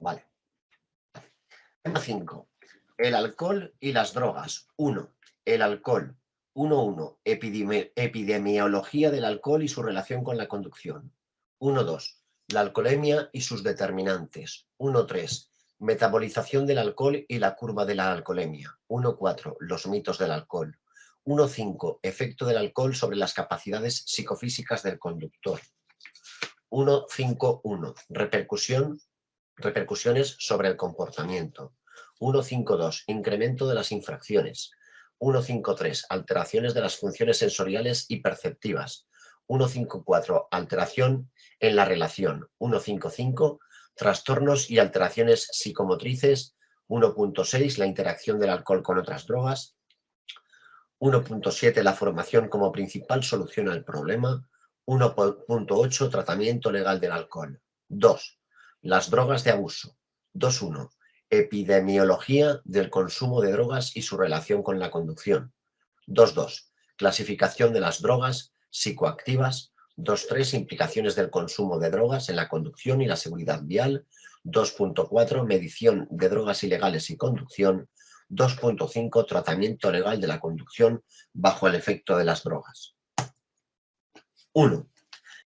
Vale. Tema 5. El alcohol y las drogas. 1. El alcohol. 1.1. Epidemiología del alcohol y su relación con la conducción. 1.2. La alcoholemia y sus determinantes. 1.3. Metabolización del alcohol y la curva de la alcoholemia. 1.4. Los mitos del alcohol. 1.5. Efecto del alcohol sobre las capacidades psicofísicas del conductor. 1.5.1. Repercusiones sobre el comportamiento. 1.5.2. Incremento de las infracciones. 1.5.3. Alteraciones de las funciones sensoriales y perceptivas. 1.5.4. Alteración en la relación. 1.5.5. Trastornos y alteraciones psicomotrices. 1.6. La interacción del alcohol con otras drogas. 1.7. La formación como principal solución al problema. 1.8. Tratamiento legal del alcohol. 2. Las drogas de abuso. 2.1. Epidemiología del consumo de drogas y su relación con la conducción. 2.2. Clasificación de las drogas psicoactivas. 2.3. Implicaciones del consumo de drogas en la conducción y la seguridad vial. 2.4. Medición de drogas ilegales y conducción. 2.5. Tratamiento legal de la conducción bajo el efecto de las drogas. 1.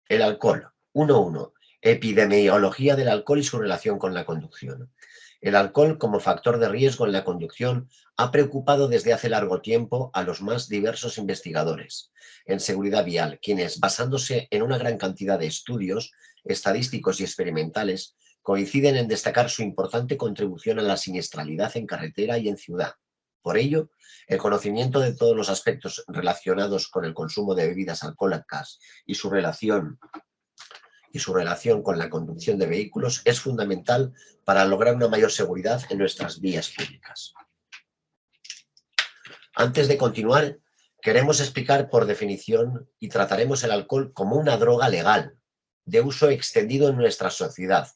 El alcohol. 1.1. Epidemiología del alcohol y su relación con la conducción. El alcohol como factor de riesgo en la conducción ha preocupado desde hace largo tiempo a los más diversos investigadores en seguridad vial, quienes, basándose en una gran cantidad de estudios estadísticos y experimentales, coinciden en destacar su importante contribución a la siniestralidad en carretera y en ciudad. Por ello, el conocimiento de todos los aspectos relacionados con el consumo de bebidas alcohólicas y su relación con la conducción de vehículos es fundamental para lograr una mayor seguridad en nuestras vías públicas. Antes de continuar, queremos explicar por definición y trataremos el alcohol como una droga legal, de uso extendido en nuestra sociedad,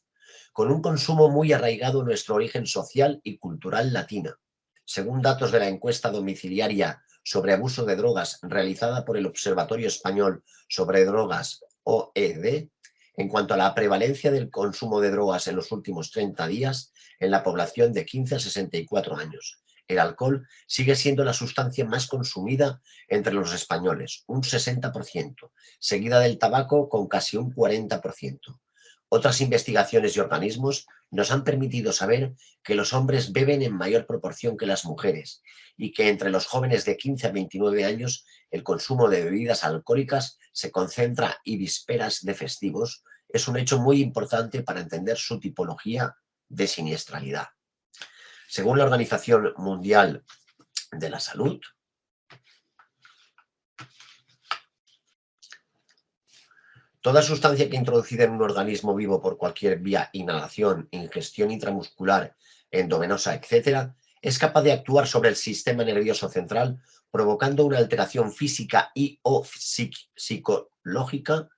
con un consumo muy arraigado en nuestro origen social y cultural latina. Según datos de la encuesta domiciliaria sobre abuso de drogas realizada por el Observatorio Español sobre Drogas, OED, en cuanto a la prevalencia del consumo de drogas en los últimos 30 días en la población de 15 a 64 años, el alcohol sigue siendo la sustancia más consumida entre los españoles, un 60%, seguida del tabaco con casi un 40%. Otras investigaciones y organismos nos han permitido saber que los hombres beben en mayor proporción que las mujeres y que entre los jóvenes de 15 a 29 años el consumo de bebidas alcohólicas se concentra y vísperas de festivos. Es un hecho muy importante para entender su tipología de siniestralidad. Según la Organización Mundial de la Salud, toda sustancia que introducida en un organismo vivo por cualquier vía, inhalación, ingestión intramuscular, endovenosa, etc., es capaz de actuar sobre el sistema nervioso central, provocando una alteración física y o psicológica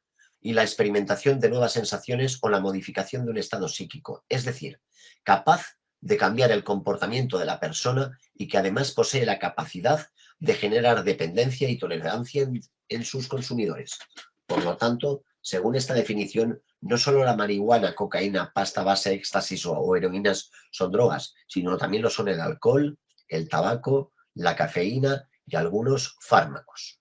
y la experimentación de nuevas sensaciones o la modificación de un estado psíquico, es decir, capaz de cambiar el comportamiento de la persona y que además posee la capacidad de generar dependencia y tolerancia en sus consumidores. Por lo tanto, según esta definición, no solo la marihuana, cocaína, pasta base, éxtasis o heroínas son drogas, sino también lo son el alcohol, el tabaco, la cafeína y algunos fármacos.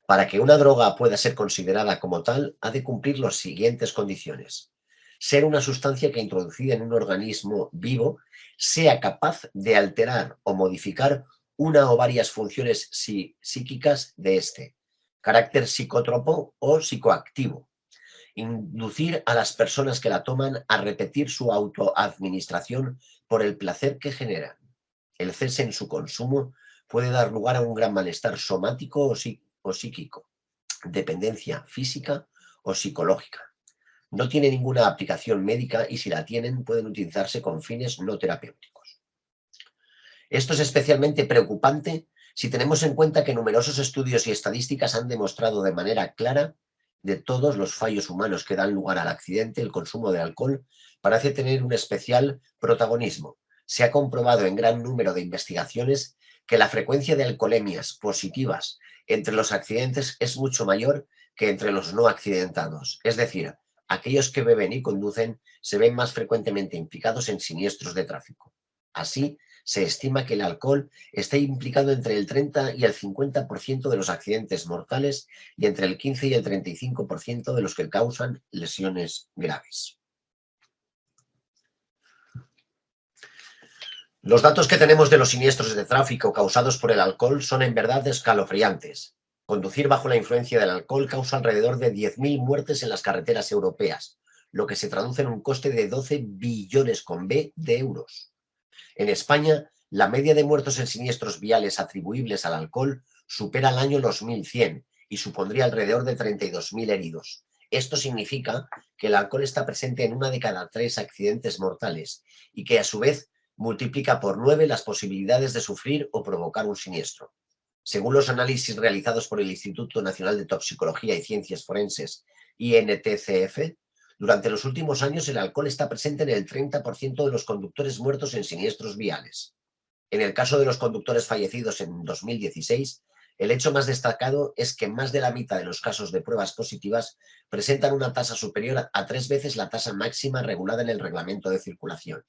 Para que una droga pueda ser considerada como tal, ha de cumplir las siguientes condiciones. Ser una sustancia que, introducida en un organismo vivo, sea capaz de alterar o modificar una o varias funciones psíquicas de éste. Carácter psicótropo o psicoactivo. Inducir a las personas que la toman a repetir su autoadministración por el placer que generan. El cese en su consumo puede dar lugar a un gran malestar somático o psíquico, dependencia física o psicológica. No tiene ninguna aplicación médica y si la tienen pueden utilizarse con fines no terapéuticos. Esto es especialmente preocupante si tenemos en cuenta que numerosos estudios y estadísticas han demostrado de manera clara de todos los fallos humanos que dan lugar al accidente, el consumo de alcohol parece tener un especial protagonismo. Se ha comprobado en gran número de investigaciones que la frecuencia de alcoholemias positivas entre los accidentes es mucho mayor que entre los no accidentados. Es decir, aquellos que beben y conducen se ven más frecuentemente implicados en siniestros de tráfico. Así, se estima que el alcohol está implicado entre el 30 y el 50% de los accidentes mortales y entre el 15 y el 35% de los que causan lesiones graves. Los datos que tenemos de los siniestros de tráfico causados por el alcohol son en verdad escalofriantes. Conducir bajo la influencia del alcohol causa alrededor de 10.000 muertes en las carreteras europeas, lo que se traduce en un coste de 12 billones con B de euros. En España, la media de muertos en siniestros viales atribuibles al alcohol supera al año los 1.100 y supondría alrededor de 32.000 heridos. Esto significa que el alcohol está presente en 1 de cada 3 accidentes mortales y que a su vez multiplica por 9 las posibilidades de sufrir o provocar un siniestro. Según los análisis realizados por el Instituto Nacional de Toxicología y Ciencias Forenses, INTCF, durante los últimos años el alcohol está presente en el 30% de los conductores muertos en siniestros viales. En el caso de los conductores fallecidos en 2016, el hecho más destacado es que más de la mitad de los casos de pruebas positivas presentan una tasa superior a 3 veces la tasa máxima regulada en el reglamento de circulación.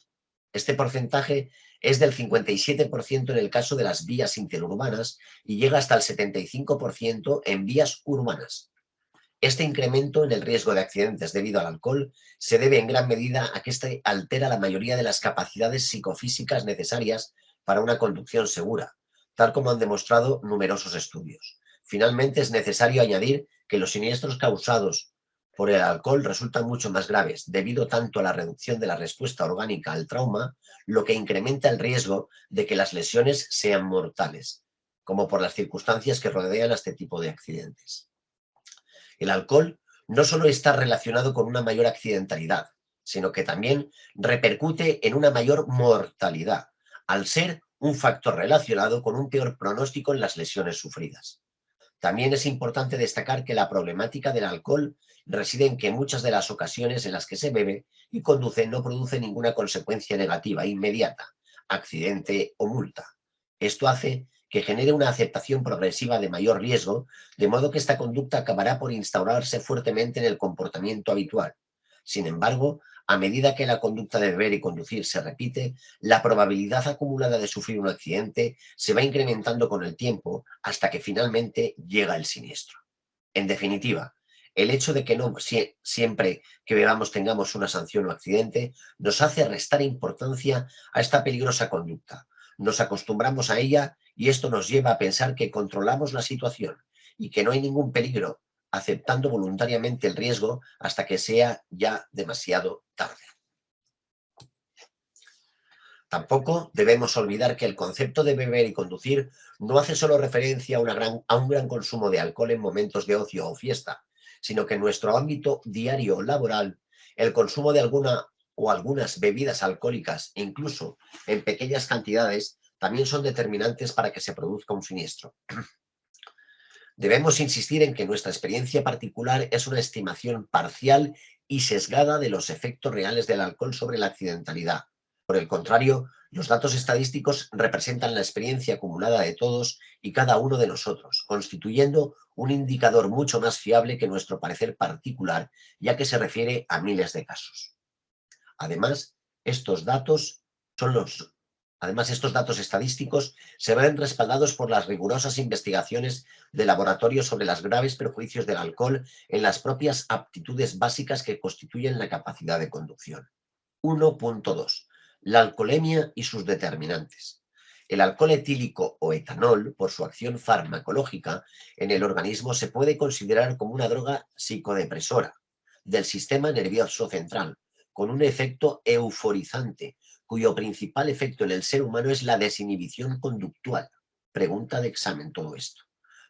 Este porcentaje es del 57% en el caso de las vías interurbanas y llega hasta el 75% en vías urbanas. Este incremento en el riesgo de accidentes debido al alcohol se debe en gran medida a que este altera la mayoría de las capacidades psicofísicas necesarias para una conducción segura, tal como han demostrado numerosos estudios. Finalmente, es necesario añadir que los siniestros causados por el alcohol resultan mucho más graves, debido tanto a la reducción de la respuesta orgánica al trauma, lo que incrementa el riesgo de que las lesiones sean mortales, como por las circunstancias que rodean a este tipo de accidentes. El alcohol no solo está relacionado con una mayor accidentalidad, sino que también repercute en una mayor mortalidad, al ser un factor relacionado con un peor pronóstico en las lesiones sufridas. También es importante destacar que la problemática del alcohol reside en que muchas de las ocasiones en las que se bebe y conduce no produce ninguna consecuencia negativa inmediata, accidente o multa. Esto hace que genere una aceptación progresiva de mayor riesgo, de modo que esta conducta acabará por instaurarse fuertemente en el comportamiento habitual. Sin embargo, a medida que la conducta de beber y conducir se repite, la probabilidad acumulada de sufrir un accidente se va incrementando con el tiempo hasta que finalmente llega el siniestro. En definitiva, el hecho de que no siempre que bebamos tengamos una sanción o accidente nos hace restar importancia a esta peligrosa conducta. Nos acostumbramos a ella y esto nos lleva a pensar que controlamos la situación y que no hay ningún peligro, aceptando voluntariamente el riesgo hasta que sea ya demasiado tarde. Tampoco debemos olvidar que el concepto de beber y conducir no hace solo referencia a un gran consumo de alcohol en momentos de ocio o fiesta, sino que en nuestro ámbito diario o laboral, el consumo de alguna o algunas bebidas alcohólicas, incluso en pequeñas cantidades, también son determinantes para que se produzca un siniestro. Debemos insistir en que nuestra experiencia particular es una estimación parcial y sesgada de los efectos reales del alcohol sobre la accidentalidad. Por el contrario, los datos estadísticos representan la experiencia acumulada de todos y cada uno de nosotros, constituyendo un indicador mucho más fiable que nuestro parecer particular, ya que se refiere a miles de casos. Además, estos datos son los estos datos estadísticos se ven respaldados por las rigurosas investigaciones de laboratorio sobre los graves perjuicios del alcohol en las propias aptitudes básicas que constituyen la capacidad de conducción. 1.2. La alcoholemia y sus determinantes. El alcohol etílico o etanol, por su acción farmacológica en el organismo, se puede considerar como una droga psicodepresora del sistema nervioso central, con un efecto euforizante, cuyo principal efecto en el ser humano es la desinhibición conductual. Pregunta de examen todo esto.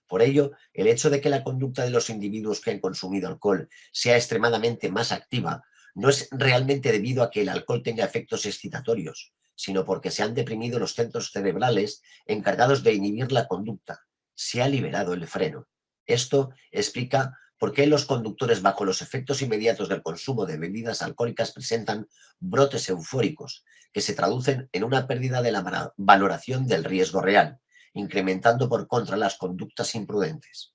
Por ello, el hecho de que la conducta de los individuos que han consumido alcohol sea extremadamente más activa no es realmente debido a que el alcohol tenga efectos excitatorios, sino porque se han deprimido los centros cerebrales encargados de inhibir la conducta. Se ha liberado el freno. Esto explica por qué los conductores bajo los efectos inmediatos del consumo de bebidas alcohólicas presentan brotes eufóricos, que se traducen en una pérdida de la valoración del riesgo real, incrementando por contra las conductas imprudentes.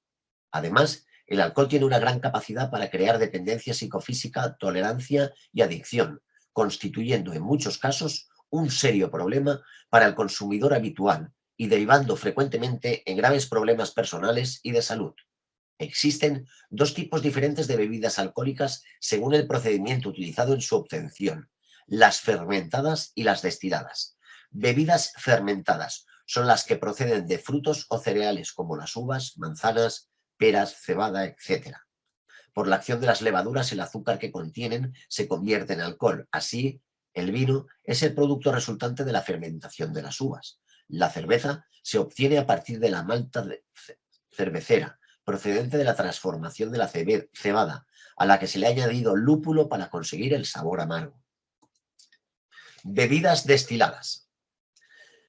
Además, El alcohol tiene una gran capacidad para crear dependencia psicofísica, tolerancia y adicción, constituyendo en muchos casos un serio problema para el consumidor habitual y derivando frecuentemente en graves problemas personales y de salud. Existen dos tipos diferentes de bebidas alcohólicas según el procedimiento utilizado en su obtención: las fermentadas y las destiladas. Bebidas fermentadas son las que proceden de frutos o cereales como las uvas, manzanas, peras, cebada, etc. Por la acción de las levaduras, el azúcar que contienen se convierte en alcohol. Así, el vino es el producto resultante de la fermentación de las uvas. La cerveza se obtiene a partir de la malta cervecera, procedente de la transformación de la cebada, a la que se le ha añadido lúpulo para conseguir el sabor amargo. Bebidas destiladas.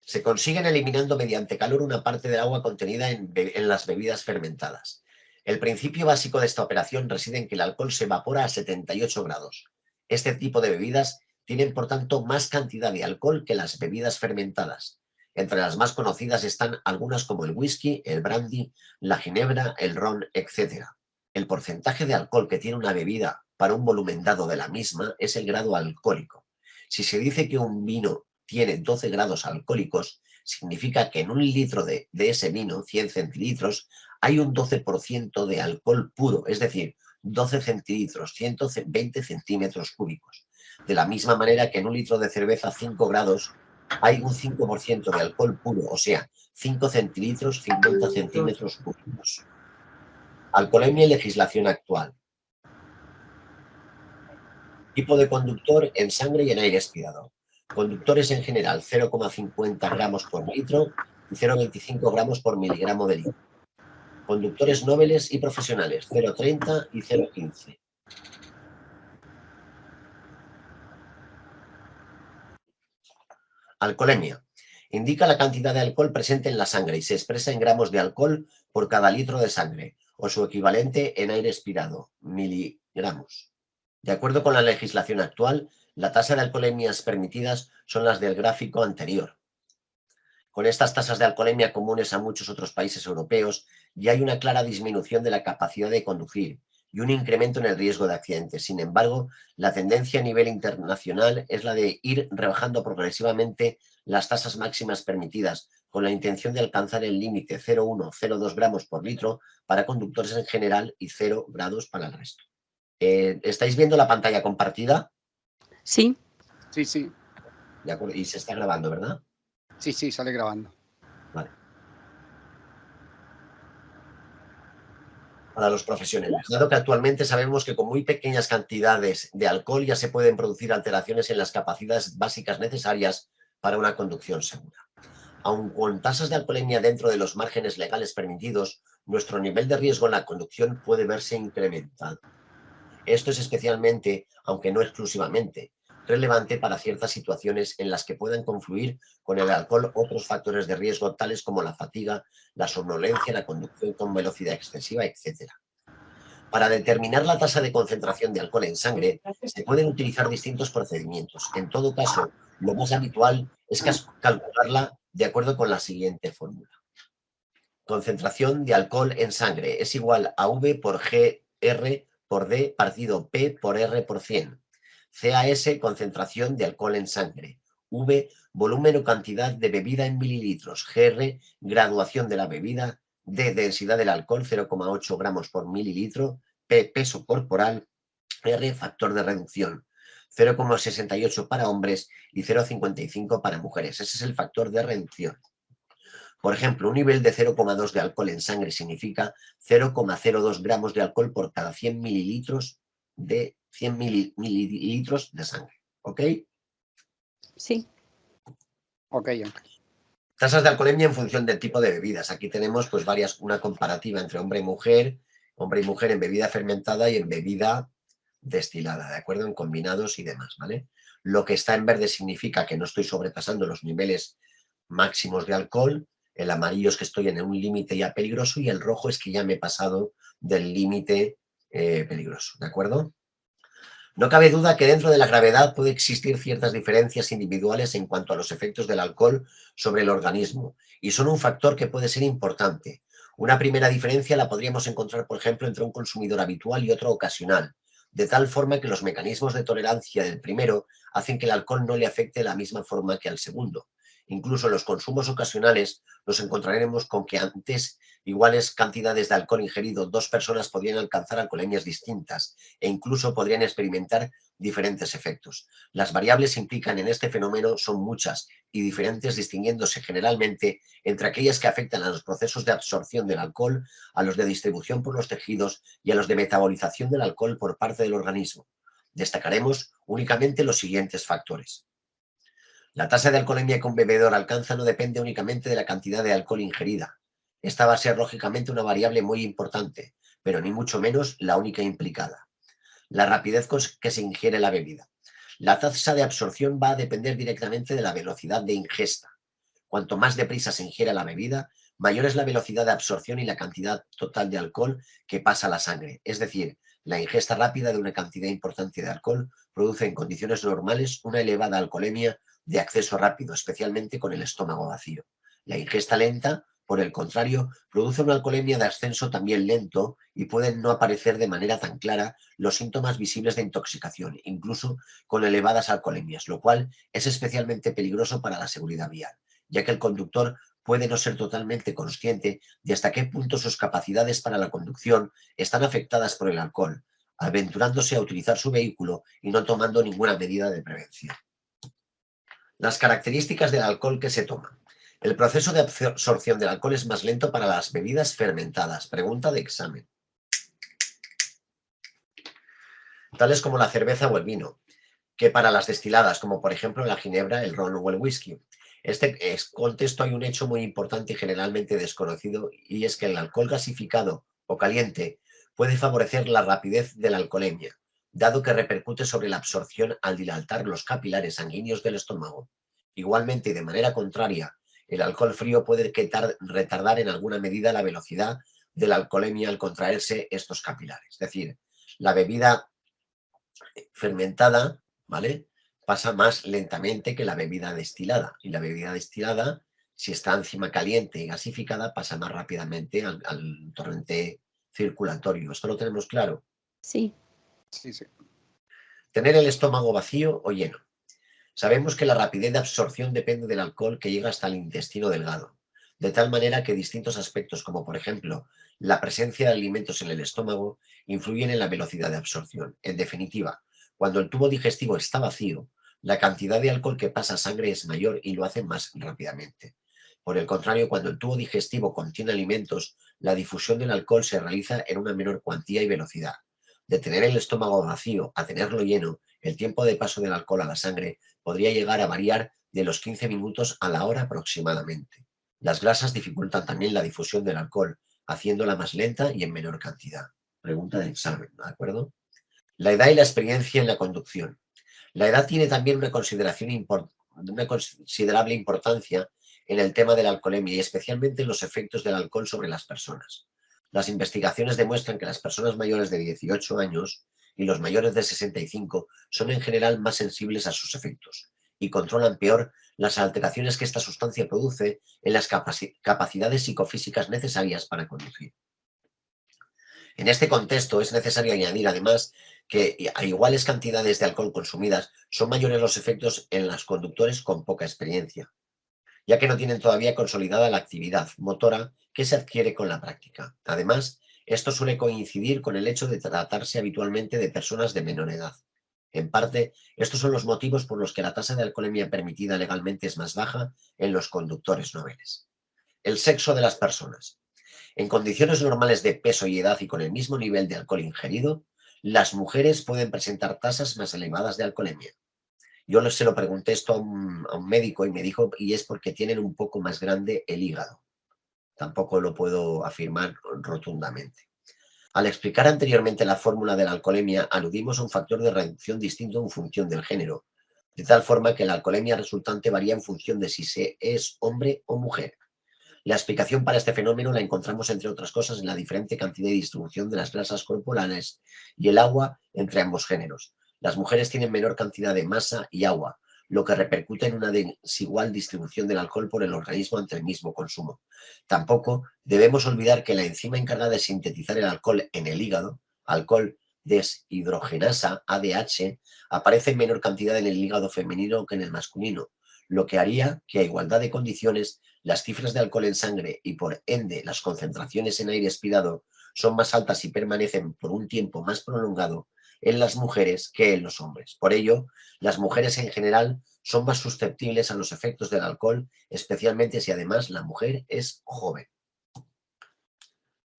Se consiguen eliminando mediante calor una parte del agua contenida en las bebidas fermentadas. El principio básico de esta operación reside en que el alcohol se evapora a 78 grados. Este tipo de bebidas tienen, por tanto, más cantidad de alcohol que las bebidas fermentadas. Entre las más conocidas están algunas como el whisky, el brandy, la ginebra, el ron, etc. El porcentaje de alcohol que tiene una bebida para un volumen dado de la misma es el grado alcohólico. Si se dice que un vino tiene 12 grados alcohólicos, significa que en un litro de ese vino, 100 centilitros, hay un 12% de alcohol puro, es decir, 12 centilitros, 120 centímetros cúbicos. De la misma manera que en un litro de cerveza 5 grados hay un 5% de alcohol puro, o sea, 5 centilitros, 50 centímetros cúbicos. Alcoholemia y legislación actual. Tipo de conductor en sangre y en aire expirado. Conductores en general 0,50 gramos por litro y 0,25 gramos por miligramo de litro. Conductores nobles y profesionales 0,30 y 0,15. Alcoholemia. Indica la cantidad de alcohol presente en la sangre y se expresa en gramos de alcohol por cada litro de sangre, o su equivalente en aire expirado, miligramos. De acuerdo con la legislación actual, la tasa de alcoholemias permitidas son las del gráfico anterior. Con estas tasas de alcoholemia comunes a muchos otros países europeos, ya hay una clara disminución de la capacidad de conducir y un incremento en el riesgo de accidentes. Sin embargo, la tendencia a nivel internacional es la de ir rebajando progresivamente las tasas máximas permitidas, con la intención de alcanzar el límite 0,1-0,2 gramos por litro para conductores en general y 0 grados para el resto. ¿Estáis viendo la pantalla compartida? Sí. Sí, sí. De acuerdo. Y se está grabando, ¿verdad? Sí, sí, sale grabando. Vale. Para los profesionales. Dado que actualmente sabemos que con muy pequeñas cantidades de alcohol ya se pueden producir alteraciones en las capacidades básicas necesarias para una conducción segura. Aun con tasas de alcoholemia dentro de los márgenes legales permitidos, nuestro nivel de riesgo en la conducción puede verse incrementado. Esto es especialmente, aunque no exclusivamente, relevante para ciertas situaciones en las que puedan confluir con el alcohol otros factores de riesgo tales como la fatiga, la somnolencia, la conducción con velocidad excesiva, etc. Para determinar la tasa de concentración de alcohol en sangre se pueden utilizar distintos procedimientos. En todo caso, lo más habitual es calcularla de acuerdo con la siguiente fórmula. Concentración de alcohol en sangre es igual a V por GR por D partido P por R por 100. CAS, concentración de alcohol en sangre. V, volumen o cantidad de bebida en mililitros. GR, graduación de la bebida. D, densidad del alcohol, 0,8 gramos por mililitro. P, peso corporal. R, factor de reducción, 0,68 para hombres y 0,55 para mujeres. Ese es el factor de reducción. Por ejemplo, un nivel de 0,2 de alcohol en sangre significa 0,02 gramos de alcohol por cada 100 mililitros de sangre. ¿Ok? Sí. Ok. Tasas de alcoholemia en función del tipo de bebidas. Aquí tenemos pues una comparativa entre hombre y mujer en bebida fermentada y en bebida destilada, ¿de acuerdo? En combinados y demás, ¿vale? Lo que está en verde significa que no estoy sobrepasando los niveles máximos de alcohol. El amarillo es que estoy en un límite ya peligroso y el rojo es que ya me he pasado del límite peligroso, ¿de acuerdo? No cabe duda que dentro de la gravedad puede existir ciertas diferencias individuales en cuanto a los efectos del alcohol sobre el organismo y son un factor que puede ser importante. Una primera diferencia la podríamos encontrar, por ejemplo, entre un consumidor habitual y otro ocasional, de tal forma que los mecanismos de tolerancia del primero hacen que el alcohol no le afecte de la misma forma que al segundo. Incluso en los consumos ocasionales nos encontraremos con que antes iguales cantidades de alcohol ingerido, dos personas podrían alcanzar alcoholemias distintas e incluso podrían experimentar diferentes efectos. Las variables implican en este fenómeno son muchas y diferentes, distinguiéndose generalmente entre aquellas que afectan a los procesos de absorción del alcohol, a los de distribución por los tejidos y a los de metabolización del alcohol por parte del organismo. Destacaremos únicamente los siguientes factores. La tasa de alcoholemia que un bebedor alcanza no depende únicamente de la cantidad de alcohol ingerida. Esta va a ser lógicamente una variable muy importante, pero ni mucho menos la única implicada. La rapidez con que se ingiere la bebida. La tasa de absorción va a depender directamente de la velocidad de ingesta. Cuanto más deprisa se ingiera la bebida, mayor es la velocidad de absorción y la cantidad total de alcohol que pasa a la sangre. Es decir, la ingesta rápida de una cantidad importante de alcohol produce en condiciones normales una elevada alcoholemia de acceso rápido, especialmente con el estómago vacío. La ingesta lenta, por el contrario, produce una alcoholemia de ascenso también lento y pueden no aparecer de manera tan clara los síntomas visibles de intoxicación, incluso con elevadas alcoholemias, lo cual es especialmente peligroso para la seguridad vial, ya que el conductor puede no ser totalmente consciente de hasta qué punto sus capacidades para la conducción están afectadas por el alcohol, aventurándose a utilizar su vehículo y no tomando ninguna medida de prevención. Las características del alcohol que se toma. El proceso de absorción del alcohol es más lento para las bebidas fermentadas. Pregunta de examen. Tales como la cerveza o el vino, que para las destiladas, como por ejemplo la ginebra, el ron o el whisky. Este contexto hay un hecho muy importante y generalmente desconocido, y es que el alcohol gasificado o caliente puede favorecer la rapidez de la alcoholemia, dado que repercute sobre la absorción al dilatar los capilares sanguíneos del estómago. Igualmente, y de manera contraria, el alcohol frío puede retardar en alguna medida la velocidad de la alcoholemia al contraerse estos capilares. Es decir, la bebida fermentada, ¿vale?, pasa más lentamente que la bebida destilada. Y la bebida destilada, si está encima caliente y gasificada, pasa más rápidamente al torrente circulatorio. ¿Esto lo tenemos claro? Sí. Sí, sí. Tener el estómago vacío o lleno. Sabemos que la rapidez de absorción depende del alcohol que llega hasta el intestino delgado, de tal manera que distintos aspectos, como por ejemplo la presencia de alimentos en el estómago, influyen en la velocidad de absorción. En definitiva, cuando el tubo digestivo está vacío, la cantidad de alcohol que pasa a sangre es mayor y lo hace más rápidamente. Por el contrario, cuando el tubo digestivo contiene alimentos, la difusión del alcohol se realiza en una menor cuantía y velocidad. De tener el estómago vacío a tenerlo lleno, el tiempo de paso del alcohol a la sangre podría llegar a variar de los 15 minutos a la hora aproximadamente. Las grasas dificultan también la difusión del alcohol, haciéndola más lenta y en menor cantidad. Pregunta de examen, ¿de acuerdo? La edad y la experiencia en la conducción. La edad tiene también una considerable importancia en el tema de la alcoholemia y especialmente en los efectos del alcohol sobre las personas. Las investigaciones demuestran que las personas mayores de 18 años y los mayores de 65 son en general más sensibles a sus efectos y controlan peor las alteraciones que esta sustancia produce en las capacidades psicofísicas necesarias para conducir. En este contexto es necesario añadir además que a iguales cantidades de alcohol consumidas son mayores los efectos en los conductores con poca experiencia, ya que no tienen todavía consolidada la actividad motora que se adquiere con la práctica. Además, esto suele coincidir con el hecho de tratarse habitualmente de personas de menor edad. En parte, estos son los motivos por los que la tasa de alcoholemia permitida legalmente es más baja en los conductores noveles. El sexo de las personas. En condiciones normales de peso y edad y con el mismo nivel de alcohol ingerido, las mujeres pueden presentar tasas más elevadas de alcoholemia. Yo se lo pregunté esto a un médico y me dijo, y es porque tienen un poco más grande el hígado. Tampoco lo puedo afirmar rotundamente. Al explicar anteriormente la fórmula de la alcoholemia, aludimos a un factor de reducción distinto en función del género, de tal forma que la alcoholemia resultante varía en función de si se es hombre o mujer. La explicación para este fenómeno la encontramos, entre otras cosas, en la diferente cantidad y distribución de las grasas corporales y el agua entre ambos géneros. Las mujeres tienen menor cantidad de masa y agua, lo que repercute en una desigual distribución del alcohol por el organismo ante el mismo consumo. Tampoco debemos olvidar que la enzima encargada de sintetizar el alcohol en el hígado, alcohol deshidrogenasa, ADH, aparece en menor cantidad en el hígado femenino que en el masculino, lo que haría que a igualdad de condiciones las cifras de alcohol en sangre y por ende las concentraciones en aire expirado son más altas y permanecen por un tiempo más prolongado en las mujeres que en los hombres. Por ello, las mujeres en general son más susceptibles a los efectos del alcohol, especialmente si además la mujer es joven.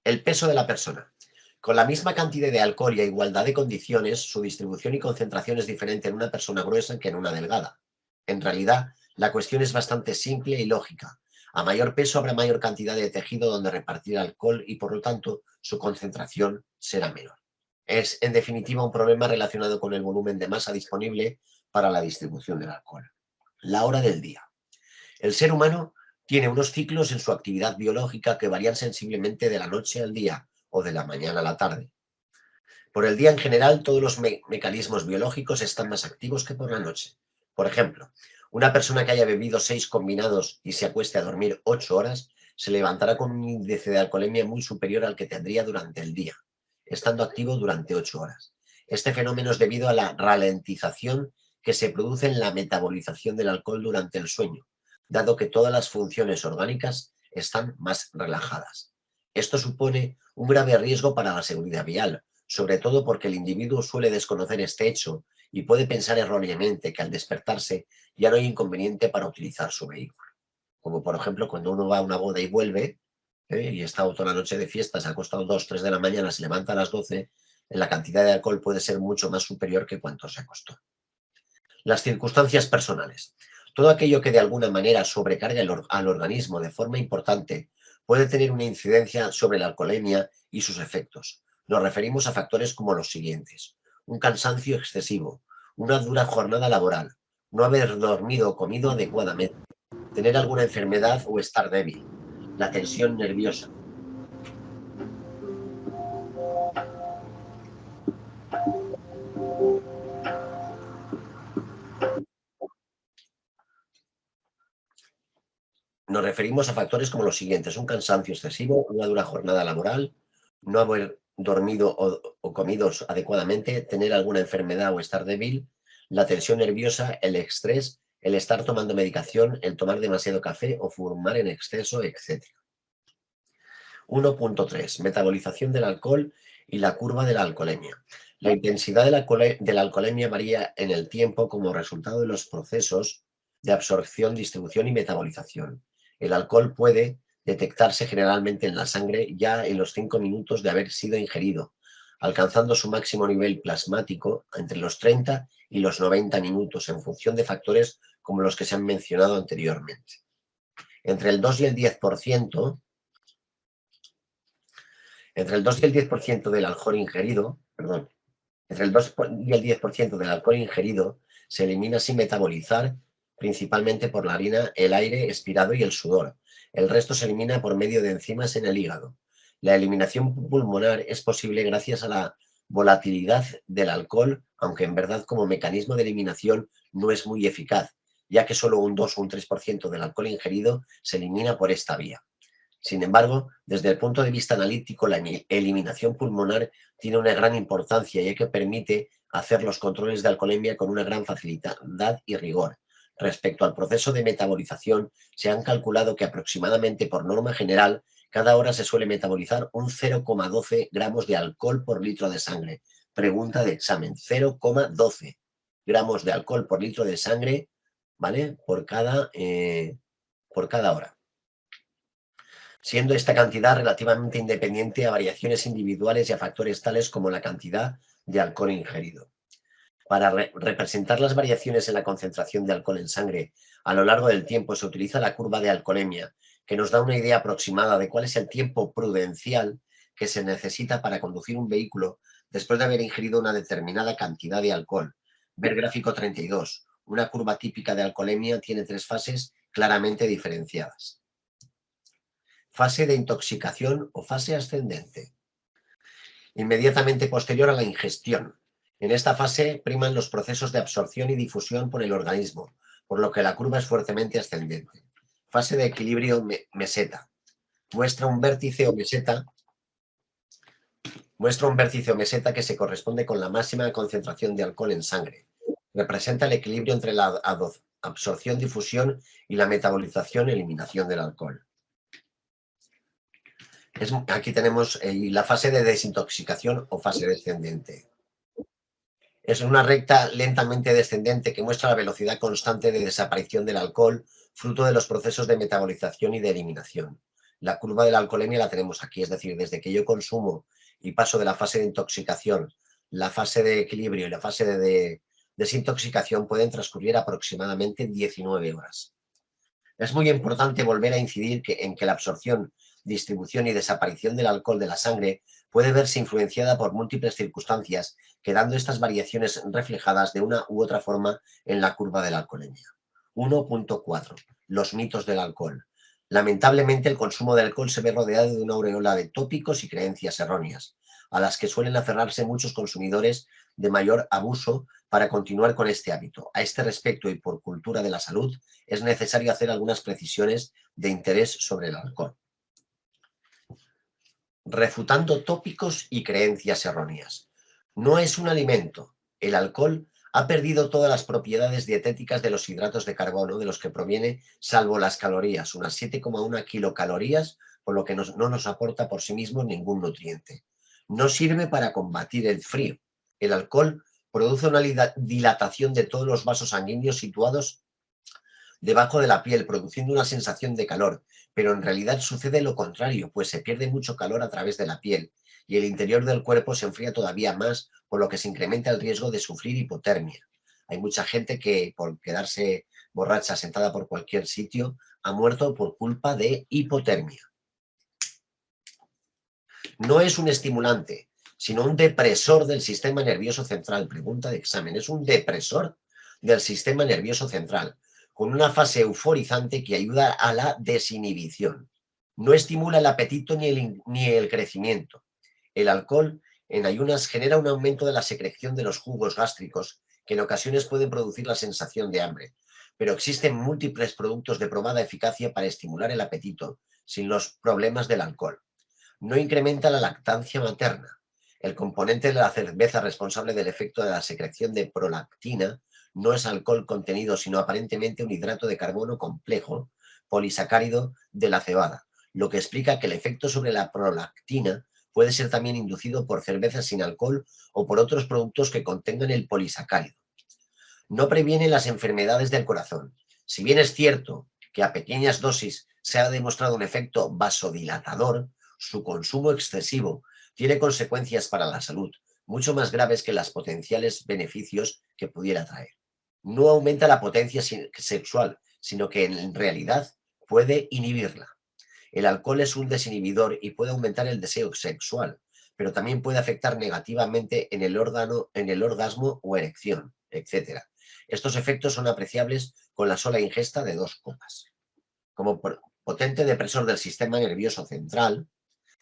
El peso de la persona. Con la misma cantidad de alcohol y a igualdad de condiciones, su distribución y concentración es diferente en una persona gruesa que en una delgada. En realidad, la cuestión es bastante simple y lógica. A mayor peso habrá mayor cantidad de tejido donde repartir alcohol y, por lo tanto, su concentración será menor. Es, en definitiva, un problema relacionado con el volumen de masa disponible para la distribución del alcohol. La hora del día. El ser humano tiene unos ciclos en su actividad biológica que varían sensiblemente de la noche al día o de la mañana a la tarde. Por el día en general, todos los mecanismos biológicos están más activos que por la noche. Por ejemplo, una persona que haya bebido 6 combinados y se acueste a dormir 8 horas, se levantará con un índice de alcoholemia muy superior al que tendría durante el día, estando activo durante 8 horas. Este fenómeno es debido a la ralentización que se produce en la metabolización del alcohol durante el sueño, dado que todas las funciones orgánicas están más relajadas. Esto supone un grave riesgo para la seguridad vial, sobre todo porque el individuo suele desconocer este hecho y puede pensar erróneamente que al despertarse ya no hay inconveniente para utilizar su vehículo. Como por ejemplo cuando uno va a una boda y vuelve, y está toda la noche de fiesta, se ha acostado 2, 3 de la mañana, se levanta a las 12, la cantidad de alcohol puede ser mucho más superior que cuanto se acostó. Las circunstancias personales. Todo aquello que de alguna manera sobrecarga al organismo de forma importante puede tener una incidencia sobre la alcoholemia y sus efectos. Nos referimos a factores como los siguientes: un cansancio excesivo, una dura jornada laboral, no haber dormido o comido adecuadamente, tener alguna enfermedad o estar débil, la tensión nerviosa. Nos referimos a factores como los siguientes: un cansancio excesivo, una dura jornada laboral, no haber dormido o comido adecuadamente, tener alguna enfermedad o estar débil, la tensión nerviosa, el estrés, el estar tomando medicación, el tomar demasiado café o fumar en exceso, etc. 1.3. Metabolización del alcohol y la curva de la alcoholemia. La intensidad de la alcoholemia varía en el tiempo como resultado de los procesos de absorción, distribución y metabolización. El alcohol puede detectarse generalmente en la sangre ya en los 5 minutos de haber sido ingerido, alcanzando su máximo nivel plasmático entre los 30 y los 90 minutos en función de factores como los que se han mencionado anteriormente. Entre el 2 y el 10%, entre el 2 y el 10% del alcohol ingerido, perdón, entre el 2 y el 10% del alcohol ingerido se elimina sin metabolizar, principalmente por la orina, el aire expirado y el sudor. El resto se elimina por medio de enzimas en el hígado. La eliminación pulmonar es posible gracias a la volatilidad del alcohol, aunque en verdad como mecanismo de eliminación no es muy eficaz, ya que solo un 2 o un 3% del alcohol ingerido se elimina por esta vía. Sin embargo, desde el punto de vista analítico, la eliminación pulmonar tiene una gran importancia, ya que permite hacer los controles de alcoholemia con una gran facilidad y rigor. Respecto al proceso de metabolización, se han calculado que aproximadamente por norma general, cada hora se suele metabolizar un 0,12 gramos de alcohol por litro de sangre. Pregunta de examen: 0,12 gramos de alcohol por litro de sangre, ¿vale? Por cada hora, siendo esta cantidad relativamente independiente a variaciones individuales y a factores tales como la cantidad de alcohol ingerido. Para representar las variaciones en la concentración de alcohol en sangre a lo largo del tiempo se utiliza la curva de alcoholemia, que nos da una idea aproximada de cuál es el tiempo prudencial que se necesita para conducir un vehículo después de haber ingerido una determinada cantidad de alcohol. Ver gráfico 32. Una curva típica de alcoholemia tiene 3 fases claramente diferenciadas. Fase de intoxicación o fase ascendente. Inmediatamente posterior a la ingestión. En esta fase priman los procesos de absorción y difusión por el organismo, por lo que la curva es fuertemente ascendente. Fase de equilibrio meseta. Muestra un vértice o meseta que se corresponde con la máxima concentración de alcohol en sangre. Representa el equilibrio entre la absorción, difusión y la metabolización, eliminación del alcohol. Aquí tenemos la fase de desintoxicación o fase descendente. Es una recta lentamente descendente que muestra la velocidad constante de desaparición del alcohol, fruto de los procesos de metabolización y de eliminación. La curva de la alcoholemia la tenemos aquí, es decir, desde que yo consumo y paso de la fase de intoxicación, la fase de equilibrio y la fase de desintoxicación pueden transcurrir aproximadamente 19 horas. Es muy importante volver a incidir en que la absorción, distribución y desaparición del alcohol de la sangre puede verse influenciada por múltiples circunstancias, quedando estas variaciones reflejadas de una u otra forma en la curva de la alcoholemia. 1.4. Los mitos del alcohol. Lamentablemente, el consumo de alcohol se ve rodeado de una aureola de tópicos y creencias erróneas, a las que suelen aferrarse muchos consumidores de mayor abuso para continuar con este hábito. A este respecto y por cultura de la salud, es necesario hacer algunas precisiones de interés sobre el alcohol. Refutando tópicos y creencias erróneas. No es un alimento. El alcohol ha perdido todas las propiedades dietéticas de los hidratos de carbono de los que proviene, salvo las calorías, unas 7,1 kilocalorías, por lo que no nos aporta por sí mismo ningún nutriente. No sirve para combatir el frío. El alcohol produce una dilatación de todos los vasos sanguíneos situados debajo de la piel, produciendo una sensación de calor, pero en realidad sucede lo contrario, pues se pierde mucho calor a través de la piel y el interior del cuerpo se enfría todavía más, por lo que se incrementa el riesgo de sufrir hipotermia. Hay mucha gente que por quedarse borracha sentada por cualquier sitio ha muerto por culpa de hipotermia. No es un estimulante, sino un depresor del sistema nervioso central. Pregunta de examen. Es un depresor del sistema nervioso central, con una fase euforizante que ayuda a la desinhibición. No estimula el apetito ni el crecimiento. El alcohol en ayunas genera un aumento de la secreción de los jugos gástricos, que en ocasiones pueden producir la sensación de hambre. Pero existen múltiples productos de probada eficacia para estimular el apetito, sin los problemas del alcohol. No incrementa la lactancia materna. El componente de la cerveza responsable del efecto de la secreción de prolactina no es alcohol contenido, sino aparentemente un hidrato de carbono complejo, polisacárido de la cebada, lo que explica que el efecto sobre la prolactina puede ser también inducido por cervezas sin alcohol o por otros productos que contengan el polisacárido. No previene las enfermedades del corazón. Si bien es cierto que a pequeñas dosis se ha demostrado un efecto vasodilatador, su consumo excesivo tiene consecuencias para la salud mucho más graves que los potenciales beneficios que pudiera traer. No aumenta la potencia sexual, sino que en realidad puede inhibirla. El alcohol es un desinhibidor y puede aumentar el deseo sexual, pero también puede afectar negativamente en el orgasmo o erección, etc. Estos efectos son apreciables con la sola ingesta de 2 copas. Como potente depresor del sistema nervioso central,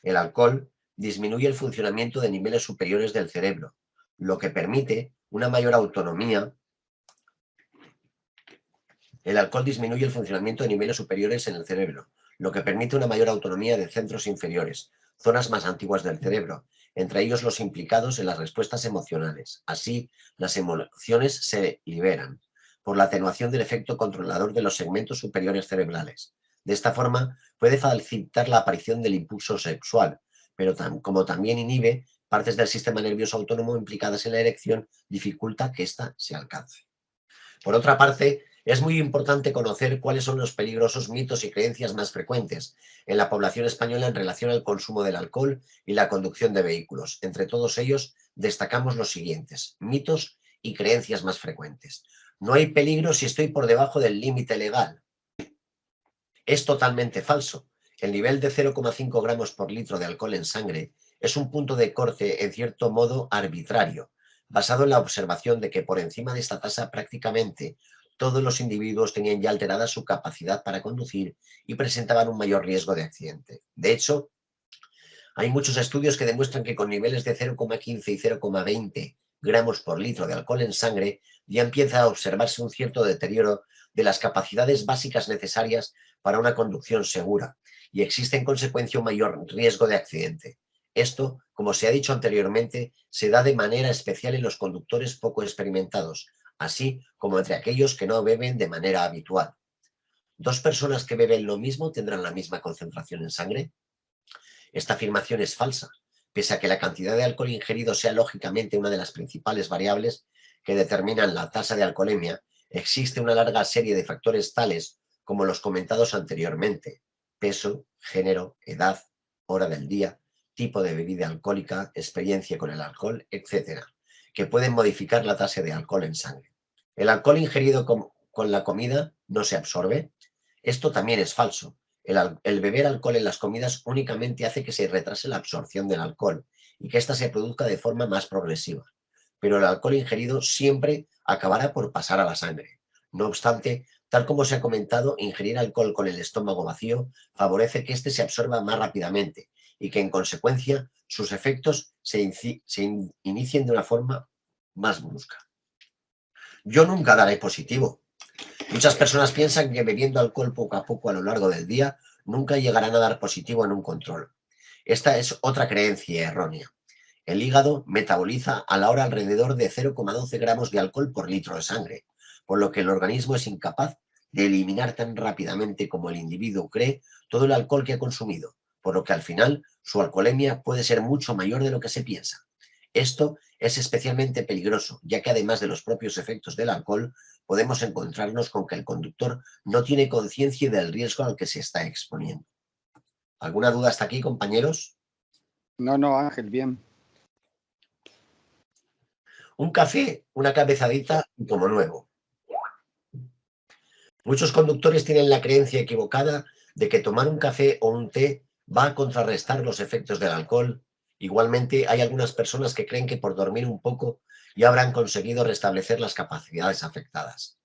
el alcohol disminuye el funcionamiento de niveles superiores del cerebro, lo que permite una mayor autonomía. El alcohol disminuye el funcionamiento de niveles superiores en el cerebro, lo que permite una mayor autonomía de centros inferiores, zonas más antiguas del cerebro, entre ellos los implicados en las respuestas emocionales. Así, las emociones se liberan por la atenuación del efecto controlador de los segmentos superiores cerebrales. De esta forma, puede facilitar la aparición del impulso sexual, pero como también inhibe partes del sistema nervioso autónomo implicadas en la erección, dificulta que ésta se alcance. Por otra parte, es muy importante conocer cuáles son los peligrosos mitos y creencias más frecuentes en la población española en relación al consumo del alcohol y la conducción de vehículos. Entre todos ellos, destacamos los siguientes: mitos y creencias más frecuentes. No hay peligro si estoy por debajo del límite legal. Es totalmente falso. El nivel de 0,5 gramos por litro de alcohol en sangre es un punto de corte en cierto modo arbitrario, basado en la observación de que por encima de esta tasa prácticamente todos los individuos tenían ya alterada su capacidad para conducir y presentaban un mayor riesgo de accidente. De hecho, hay muchos estudios que demuestran que con niveles de 0,15 y 0,20 gramos por litro de alcohol en sangre, ya empieza a observarse un cierto deterioro de las capacidades básicas necesarias para una conducción segura y existe en consecuencia un mayor riesgo de accidente. Esto, como se ha dicho anteriormente, se da de manera especial en los conductores poco experimentados, así como entre aquellos que no beben de manera habitual. ¿Dos personas que beben lo mismo tendrán la misma concentración en sangre? Esta afirmación es falsa, pese a que la cantidad de alcohol ingerido sea lógicamente una de las principales variables que determinan la tasa de alcoholemia. Existe una larga serie de factores tales como los comentados anteriormente: peso, género, edad, hora del día, tipo de bebida alcohólica, experiencia con el alcohol, etcétera, que pueden modificar la tasa de alcohol en sangre. ¿El alcohol ingerido con la comida no se absorbe? Esto también es falso. El beber alcohol en las comidas únicamente hace que se retrase la absorción del alcohol y que ésta se produzca de forma más progresiva. Pero el alcohol ingerido siempre acabará por pasar a la sangre. No obstante, tal como se ha comentado, ingerir alcohol con el estómago vacío favorece que éste se absorba más rápidamente y que en consecuencia sus efectos se inicien de una forma más brusca. Yo nunca daré positivo. Muchas personas piensan que bebiendo alcohol poco a poco a lo largo del día nunca llegarán a dar positivo en un control. Esta es otra creencia errónea. El hígado metaboliza a la hora alrededor de 0,12 gramos de alcohol por litro de sangre, por lo que el organismo es incapaz de eliminar tan rápidamente como el individuo cree todo el alcohol que ha consumido, por lo que al final su alcoholemia puede ser mucho mayor de lo que se piensa. Esto es especialmente peligroso, ya que además de los propios efectos del alcohol, podemos encontrarnos con que el conductor no tiene conciencia del riesgo al que se está exponiendo. ¿Alguna duda hasta aquí, compañeros? No, no, Ángel, bien. Un café, una cabezadita y como nuevo. Muchos conductores tienen la creencia equivocada de que tomar un café o un té va a contrarrestar los efectos del alcohol. Igualmente, hay algunas personas que creen que por dormir un poco ya habrán conseguido restablecer las capacidades afectadas.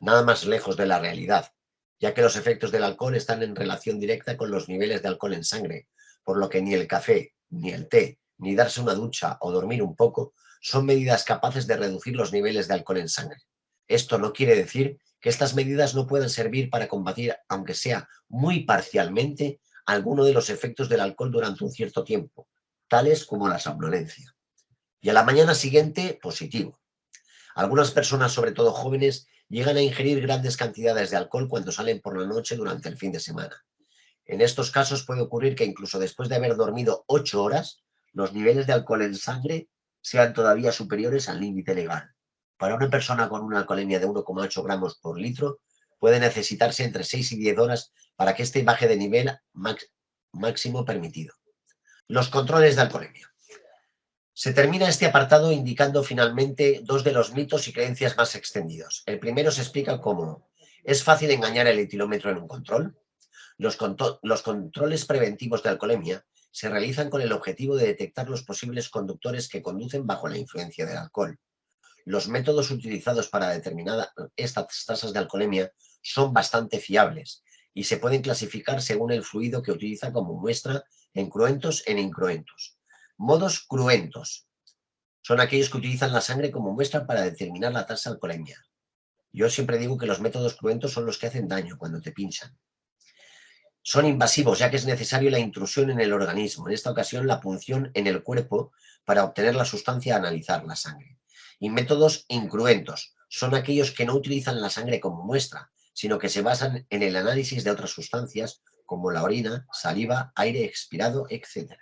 Nada más lejos de la realidad, ya que los efectos del alcohol están en relación directa con los niveles de alcohol en sangre, por lo que ni el café, ni el té, ni darse una ducha o dormir un poco son medidas capaces de reducir los niveles de alcohol en sangre. Esto no quiere decir que estas medidas no puedan servir para combatir, aunque sea muy parcialmente, alguno de los efectos del alcohol durante un cierto tiempo, tales como la somnolencia. Y a la mañana siguiente, positivo. Algunas personas, sobre todo jóvenes, llegan a ingerir grandes cantidades de alcohol cuando salen por la noche durante el fin de semana. En estos casos puede ocurrir que incluso después de haber dormido 8 horas, los niveles de alcohol en sangre sean todavía superiores al límite legal. Para una persona con una alcoholemia de 1,8 gramos por litro, puede necesitarse entre 6 y 10 horas para que éste baje de nivel máximo permitido. Los controles de alcoholemia. Se termina este apartado indicando finalmente dos de los mitos y creencias más extendidos. El primero se explica como: ¿es fácil engañar el etilómetro en un control? Los controles preventivos de alcoholemia se realizan con el objetivo de detectar los posibles conductores que conducen bajo la influencia del alcohol. Los métodos utilizados para determinar estas tasas de alcoholemia son bastante fiables y se pueden clasificar según el fluido que utiliza como muestra en cruentos e incruentos. Modos cruentos son aquellos que utilizan la sangre como muestra para determinar la tasa de alcoholemia. Yo siempre digo que los métodos cruentos son los que hacen daño cuando te pinchan. Son invasivos, ya que es necesario la intrusión en el organismo, en esta ocasión la punción en el cuerpo para obtener la sustancia a analizar, la sangre. Y métodos incruentos son aquellos que no utilizan la sangre como muestra, sino que se basan en el análisis de otras sustancias como la orina, saliva, aire expirado, etc.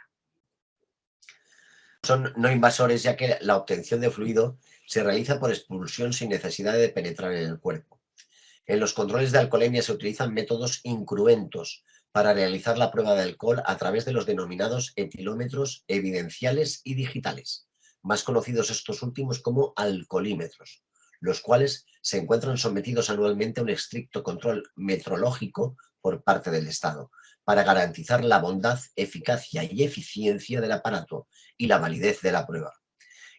Son no invasores, ya que la obtención de fluido se realiza por expulsión sin necesidad de penetrar en el cuerpo. En los controles de alcoholemia se utilizan métodos incruentos para realizar la prueba de alcohol a través de los denominados etilómetros evidenciales y digitales, más conocidos estos últimos como alcoholímetros, los cuales se encuentran sometidos anualmente a un estricto control metrológico por parte del Estado, para garantizar la bondad, eficacia y eficiencia del aparato y la validez de la prueba.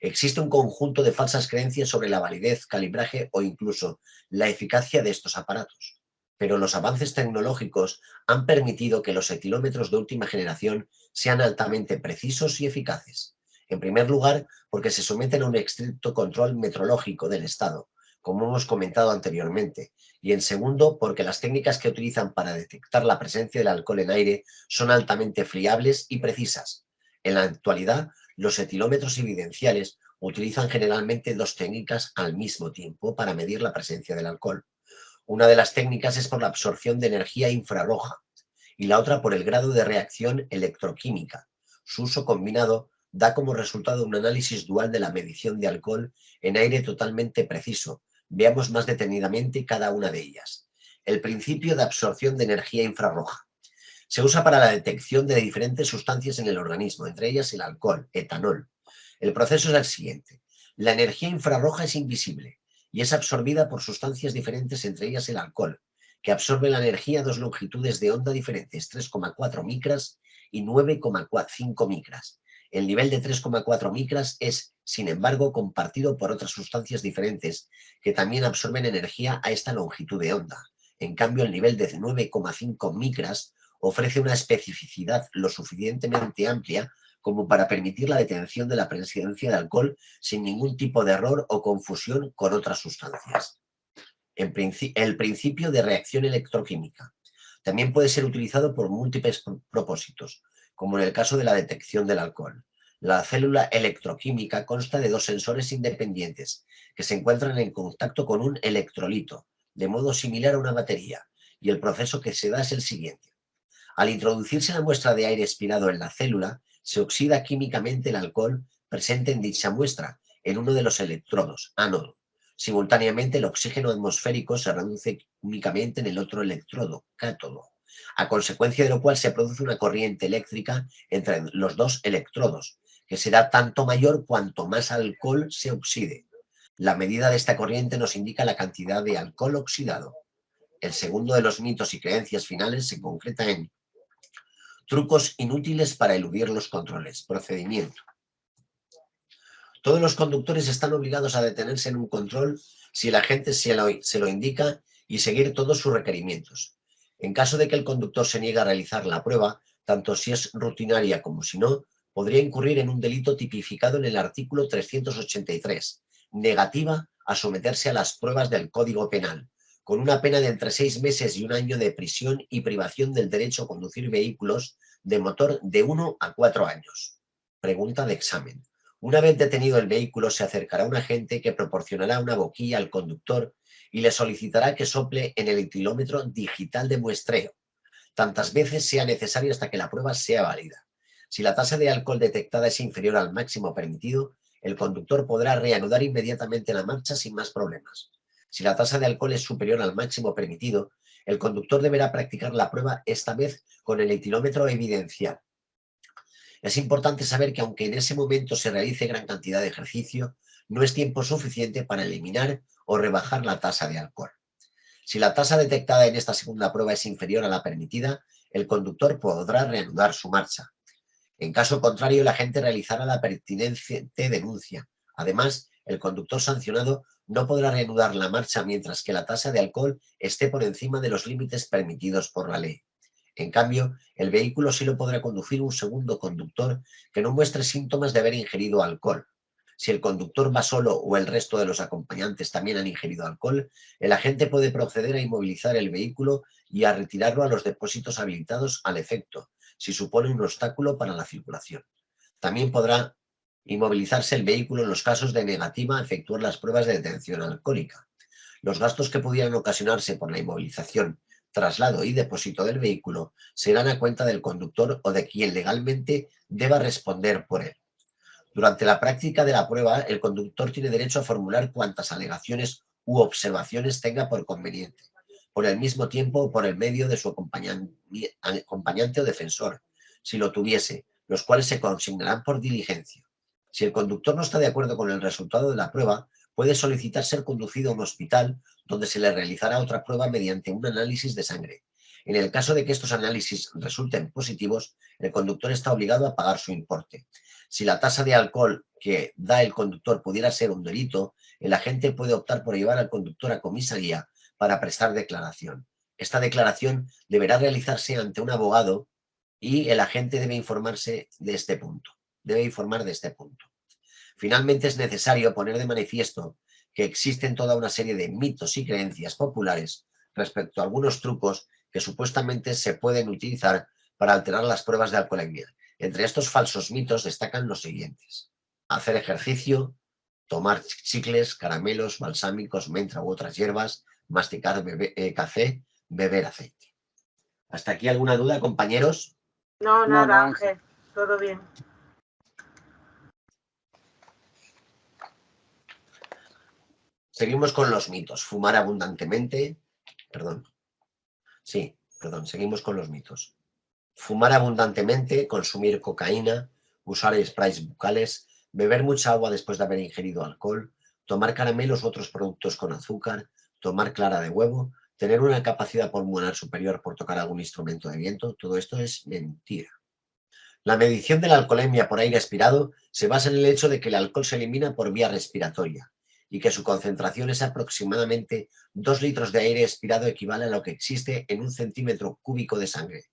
Existe un conjunto de falsas creencias sobre la validez, calibraje o incluso la eficacia de estos aparatos, pero los avances tecnológicos han permitido que los etilómetros de última generación sean altamente precisos y eficaces. En primer lugar, porque se someten a un estricto control metrológico del Estado, como hemos comentado anteriormente, y en segundo, porque las técnicas que utilizan para detectar la presencia del alcohol en aire son altamente fiables y precisas. En la actualidad, los etilómetros evidenciales utilizan generalmente dos técnicas al mismo tiempo para medir la presencia del alcohol. Una de las técnicas es por la absorción de energía infrarroja y la otra por el grado de reacción electroquímica. Su uso combinado da como resultado un análisis dual de la medición de alcohol en aire totalmente preciso. Veamos más detenidamente cada una de ellas. El principio de absorción de energía infrarroja. Se usa para la detección de diferentes sustancias en el organismo, entre ellas el alcohol, etanol. El proceso es el siguiente. La energía infrarroja es invisible y es absorbida por sustancias diferentes, entre ellas el alcohol, que absorbe la energía a dos longitudes de onda diferentes, 3,4 micras y 9,5 micras. El nivel de 3,4 micras es, sin embargo, compartido por otras sustancias diferentes que también absorben energía a esta longitud de onda. En cambio, el nivel de 9,5 micras ofrece una especificidad lo suficientemente amplia como para permitir la detención de la presencia de alcohol sin ningún tipo de error o confusión con otras sustancias. El principio de reacción electroquímica también puede ser utilizado por múltiples propósitos, como en el caso de la detección del alcohol. La célula electroquímica consta de dos sensores independientes que se encuentran en contacto con un electrolito, de modo similar a una batería, y el proceso que se da es el siguiente. Al introducirse la muestra de aire expirado en la célula, se oxida químicamente el alcohol presente en dicha muestra en uno de los electrodos, ánodo. Simultáneamente, el oxígeno atmosférico se reduce químicamente en el otro electrodo, cátodo, a consecuencia de lo cual se produce una corriente eléctrica entre los dos electrodos, que será tanto mayor cuanto más alcohol se oxide. La medida de esta corriente nos indica la cantidad de alcohol oxidado. El segundo de los mitos y creencias finales se concreta en trucos inútiles para eludir los controles. Procedimiento. Todos los conductores están obligados a detenerse en un control si el agente se lo indica y seguir todos sus requerimientos. En caso de que el conductor se niegue a realizar la prueba, tanto si es rutinaria como si no, podría incurrir en un delito tipificado en el artículo 383, negativa a someterse a las pruebas del Código Penal, con una pena de entre 6 meses y 1 año de prisión y privación del derecho a conducir vehículos de motor de 1 a 4 años. Pregunta de examen. Una vez detenido el vehículo, se acercará un agente que proporcionará una boquilla al conductor y le solicitará que sople en el etilómetro digital de muestreo, tantas veces sea necesario hasta que la prueba sea válida. Si la tasa de alcohol detectada es inferior al máximo permitido, el conductor podrá reanudar inmediatamente la marcha sin más problemas. Si la tasa de alcohol es superior al máximo permitido, el conductor deberá practicar la prueba esta vez con el etilómetro evidencial. Es importante saber que aunque en ese momento se realice gran cantidad de ejercicio, no es tiempo suficiente para eliminar o rebajar la tasa de alcohol. Si la tasa detectada en esta segunda prueba es inferior a la permitida, el conductor podrá reanudar su marcha. En caso contrario, el agente realizará la pertinente denuncia. Además, el conductor sancionado no podrá reanudar la marcha mientras que la tasa de alcohol esté por encima de los límites permitidos por la ley. En cambio, el vehículo sí lo podrá conducir un segundo conductor que no muestre síntomas de haber ingerido alcohol. Si el conductor va solo o el resto de los acompañantes también han ingerido alcohol, el agente puede proceder a inmovilizar el vehículo y a retirarlo a los depósitos habilitados al efecto, si supone un obstáculo para la circulación. También podrá inmovilizarse el vehículo en los casos de negativa a efectuar las pruebas de detención alcohólica. Los gastos que pudieran ocasionarse por la inmovilización, traslado y depósito del vehículo serán a cuenta del conductor o de quien legalmente deba responder por él. Durante la práctica de la prueba, el conductor tiene derecho a formular cuantas alegaciones u observaciones tenga por conveniente, por el mismo tiempo o por el medio de su acompañante o defensor, si lo tuviese, los cuales se consignarán por diligencia. Si el conductor no está de acuerdo con el resultado de la prueba, puede solicitar ser conducido a un hospital donde se le realizará otra prueba mediante un análisis de sangre. En el caso de que estos análisis resulten positivos, el conductor está obligado a pagar su importe. Si la tasa de alcohol que da el conductor pudiera ser un delito, el agente puede optar por llevar al conductor a comisaría para prestar declaración. Esta declaración deberá realizarse ante un abogado y el agente debe informarse de este punto. debe informar de este punto. Finalmente, es necesario poner de manifiesto que existen toda una serie de mitos y creencias populares respecto a algunos trucos que supuestamente se pueden utilizar para alterar las pruebas de alcoholemia. Entre estos falsos mitos destacan los siguientes: hacer ejercicio, tomar chicles, caramelos, balsámicos, menta u otras hierbas, masticar café, beber aceite. ¿Hasta aquí alguna duda, compañeros? No, No, nada, Ángel. Ángel. Todo bien. Seguimos con los mitos. Fumar abundantemente. Seguimos con los mitos. Fumar abundantemente, consumir cocaína, usar sprays bucales, beber mucha agua después de haber ingerido alcohol, tomar caramelos u otros productos con azúcar, tomar clara de huevo, tener una capacidad pulmonar superior por tocar algún instrumento de viento. Todo esto es mentira. La medición de la alcoholemia por aire expirado se basa en el hecho de que el alcohol se elimina por vía respiratoria y que su concentración es aproximadamente 2 litros de aire expirado equivale a lo que existe en 1 centímetro cúbico de sangre.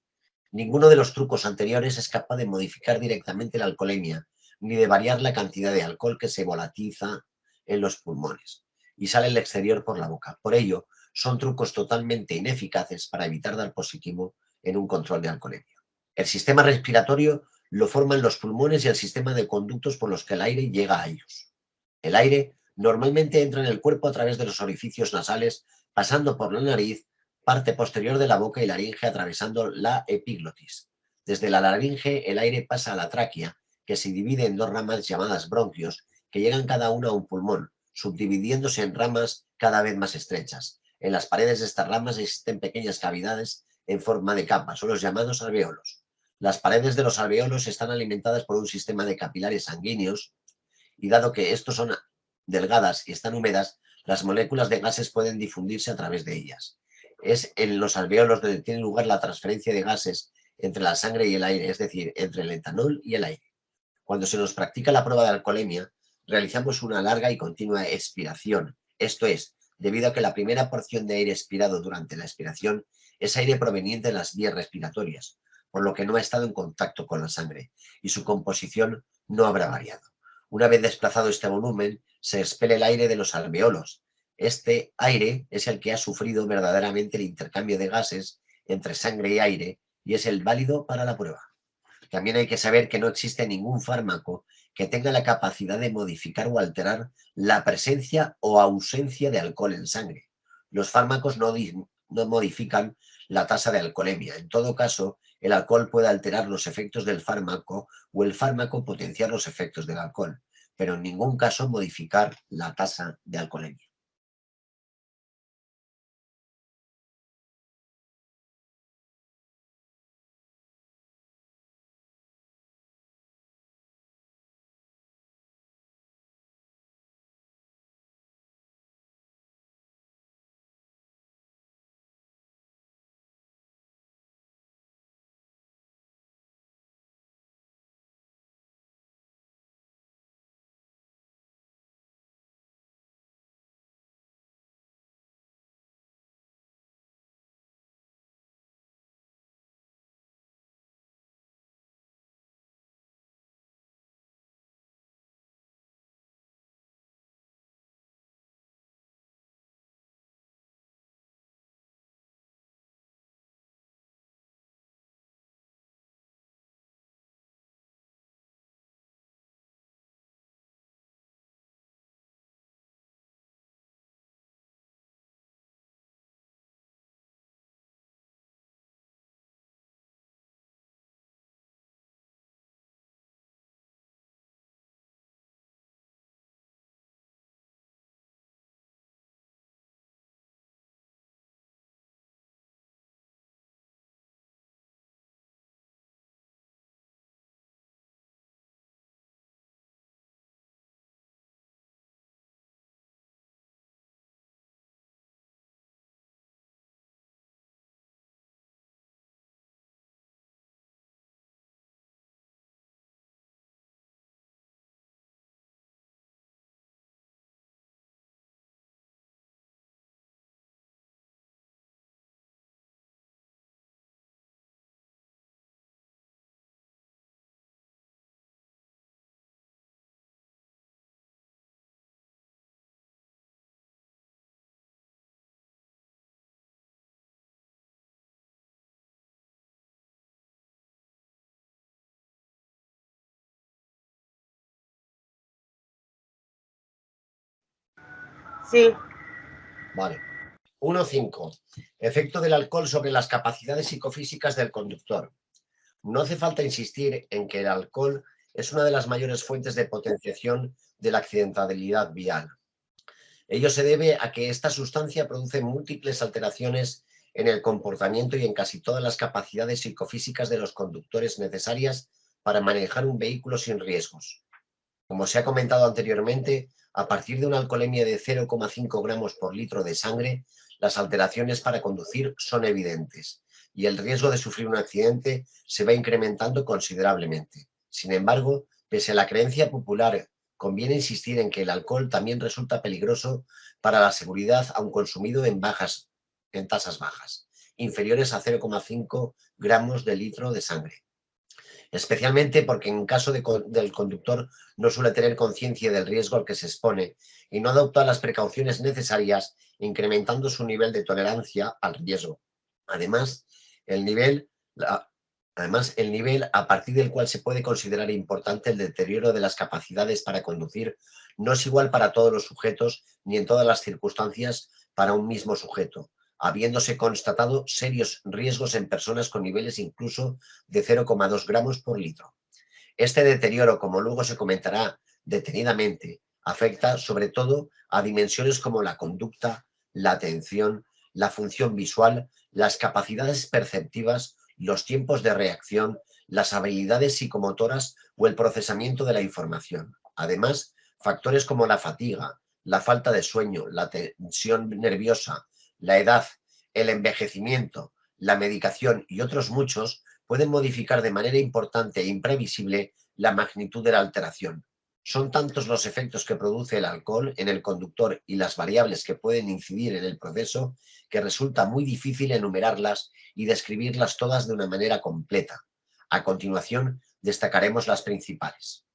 Ninguno de los trucos anteriores es capaz de modificar directamente la alcoholemia, ni de variar la cantidad de alcohol que se volatiliza en los pulmones y sale al exterior por la boca. Por ello, son trucos totalmente ineficaces para evitar dar positivo en un control de alcoholemia. El sistema respiratorio lo forman los pulmones y el sistema de conductos por los que el aire llega a ellos. El aire normalmente entra en el cuerpo a través de los orificios nasales, pasando por la nariz, parte posterior de la boca y laringe, atravesando la epiglotis. Desde la laringe, el aire pasa a la tráquea, que se divide en 2 ramas llamadas bronquios, que llegan cada una a un pulmón, subdividiéndose en ramas cada vez más estrechas. En las paredes de estas ramas existen pequeñas cavidades en forma de capas, son los llamados alveolos. Las paredes de los alveolos están alimentadas por un sistema de capilares sanguíneos y dado que estos son delgadas y están húmedas, las moléculas de gases pueden difundirse a través de ellas. Es en los alveolos donde tiene lugar la transferencia de gases entre la sangre y el aire, es decir, entre el etanol y el aire. Cuando se nos practica la prueba de alcoholemia, realizamos una larga y continua expiración. Esto es, debido a que la primera porción de aire expirado durante la expiración es aire proveniente de las vías respiratorias, por lo que no ha estado en contacto con la sangre y su composición no habrá variado. Una vez desplazado este volumen, se expele el aire de los alveolos. Este aire es el que ha sufrido verdaderamente el intercambio de gases entre sangre y aire y es el válido para la prueba. También hay que saber que no existe ningún fármaco que tenga la capacidad de modificar o alterar la presencia o ausencia de alcohol en sangre. Los fármacos no modifican la tasa de alcoholemia. En todo caso, el alcohol puede alterar los efectos del fármaco o el fármaco potenciar los efectos del alcohol, pero en ningún caso modificar la tasa de alcoholemia. Sí. Vale. 1.5. Efecto del alcohol sobre las capacidades psicofísicas del conductor. No hace falta insistir en que el alcohol es una de las mayores fuentes de potenciación de la accidentalidad vial. Ello se debe a que esta sustancia produce múltiples alteraciones en el comportamiento y en casi todas las capacidades psicofísicas de los conductores necesarias para manejar un vehículo sin riesgos. Como se ha comentado anteriormente, a partir de una alcoholemia de 0,5 gramos por litro de sangre, las alteraciones para conducir son evidentes y el riesgo de sufrir un accidente se va incrementando considerablemente. Sin embargo, pese a la creencia popular, conviene insistir en que el alcohol también resulta peligroso para la seguridad aun consumido en tasas bajas, inferiores a 0,5 gramos de litro de sangre. Especialmente porque en caso del conductor no suele tener conciencia del riesgo al que se expone y no adopta las precauciones necesarias, incrementando su nivel de tolerancia al riesgo. Además, el nivel a partir del cual se puede considerar importante el deterioro de las capacidades para conducir no es igual para todos los sujetos ni en todas las circunstancias para un mismo sujeto, habiéndose constatado serios riesgos en personas con niveles incluso de 0,2 gramos por litro. Este deterioro, como luego se comentará detenidamente, afecta sobre todo a dimensiones como la conducta, la atención, la función visual, las capacidades perceptivas, los tiempos de reacción, las habilidades psicomotoras o el procesamiento de la información. Además, factores como la fatiga, la falta de sueño, la tensión nerviosa, la edad, el envejecimiento, la medicación y otros muchos pueden modificar de manera importante e imprevisible la magnitud de la alteración. Son tantos los efectos que produce el alcohol en el conductor y las variables que pueden incidir en el proceso que resulta muy difícil enumerarlas y describirlas todas de una manera completa. A continuación, destacaremos las principales.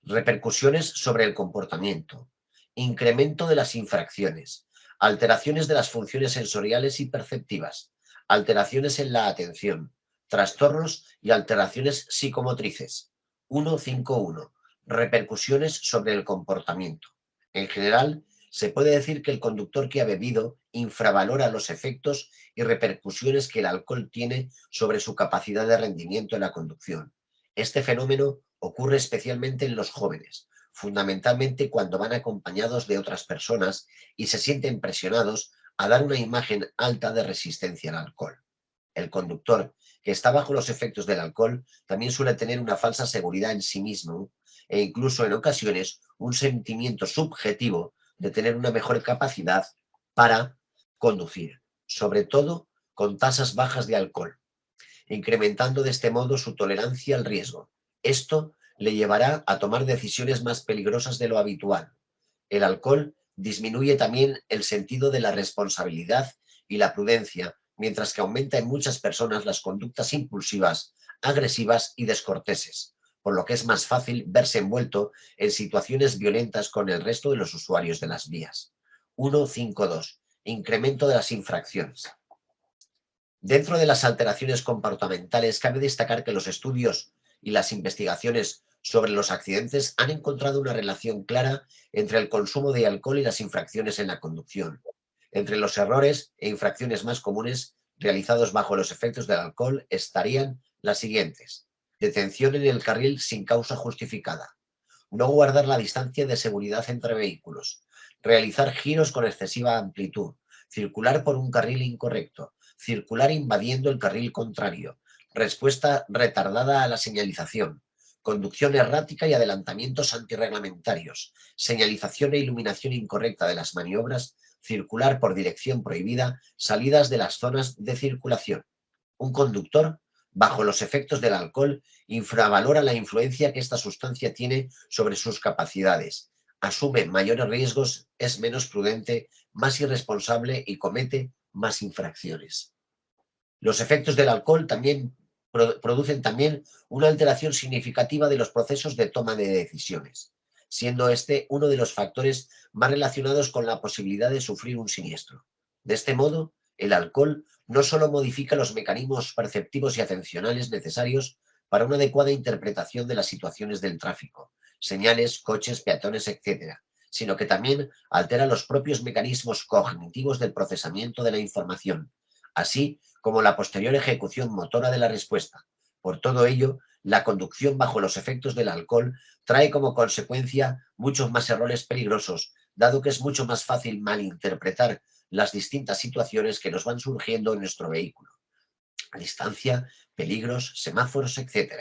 Repercusiones sobre el comportamiento. Incremento de las infracciones. Alteraciones de las funciones sensoriales y perceptivas. Alteraciones en la atención. Trastornos y alteraciones psicomotrices. 1.5.1. Repercusiones sobre el comportamiento. En general, se puede decir que el conductor que ha bebido infravalora los efectos y repercusiones que el alcohol tiene sobre su capacidad de rendimiento en la conducción. Este fenómeno ocurre especialmente en los jóvenes, fundamentalmente cuando van acompañados de otras personas y se sienten presionados a dar una imagen alta de resistencia al alcohol. El conductor que está bajo los efectos del alcohol también suele tener una falsa seguridad en sí mismo e incluso en ocasiones un sentimiento subjetivo de tener una mejor capacidad para conducir, sobre todo con tasas bajas de alcohol, incrementando de este modo su tolerancia al riesgo. Esto le llevará a tomar decisiones más peligrosas de lo habitual. El alcohol disminuye también el sentido de la responsabilidad y la prudencia, mientras que aumenta en muchas personas las conductas impulsivas, agresivas y descorteses, por lo que es más fácil verse envuelto en situaciones violentas con el resto de los usuarios de las vías. 1.5.2. Incremento de las infracciones. Dentro de las alteraciones comportamentales, cabe destacar que los estudios y las investigaciones sobre los accidentes han encontrado una relación clara entre el consumo de alcohol y las infracciones en la conducción. Entre los errores e infracciones más comunes realizados bajo los efectos del alcohol estarían las siguientes: detención en el carril sin causa justificada, no guardar la distancia de seguridad entre vehículos, realizar giros con excesiva amplitud, circular por un carril incorrecto, circular invadiendo el carril contrario, respuesta retardada a la señalización, conducción errática y adelantamientos antirreglamentarios, señalización e iluminación incorrecta de las maniobras, circular por dirección prohibida, salidas de las zonas de circulación. Un conductor, bajo los efectos del alcohol, infravalora la influencia que esta sustancia tiene sobre sus capacidades, asume mayores riesgos, es menos prudente, más irresponsable y comete más infracciones. Los efectos del alcohol también producen también una alteración significativa de los procesos de toma de decisiones, siendo este uno de los factores más relacionados con la posibilidad de sufrir un siniestro. De este modo, el alcohol no solo modifica los mecanismos perceptivos y atencionales necesarios para una adecuada interpretación de las situaciones del tráfico, señales, coches, peatones, etc., sino que también altera los propios mecanismos cognitivos del procesamiento de la información, así como la posterior ejecución motora de la respuesta. Por todo ello, la conducción bajo los efectos del alcohol trae como consecuencia muchos más errores peligrosos, dado que es mucho más fácil malinterpretar las distintas situaciones que nos van surgiendo en nuestro vehículo. Distancia, peligros, semáforos, etc.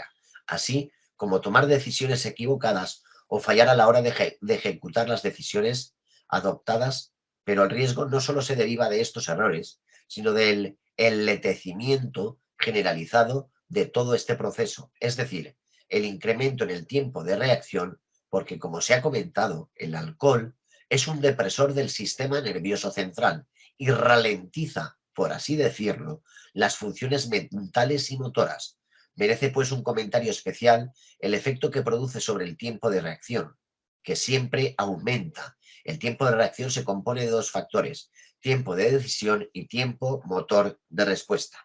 Así como tomar decisiones equivocadas o fallar a la hora de ejecutar las decisiones adoptadas, pero el riesgo no solo se deriva de estos errores, sino del enletecimiento generalizado de todo este proceso, es decir, el incremento en el tiempo de reacción, porque como se ha comentado, el alcohol es un depresor del sistema nervioso central y ralentiza, por así decirlo, las funciones mentales y motoras. Merece pues un comentario especial el efecto que produce sobre el tiempo de reacción, que siempre aumenta. El tiempo de reacción se compone de dos factores: tiempo de decisión y tiempo motor de respuesta.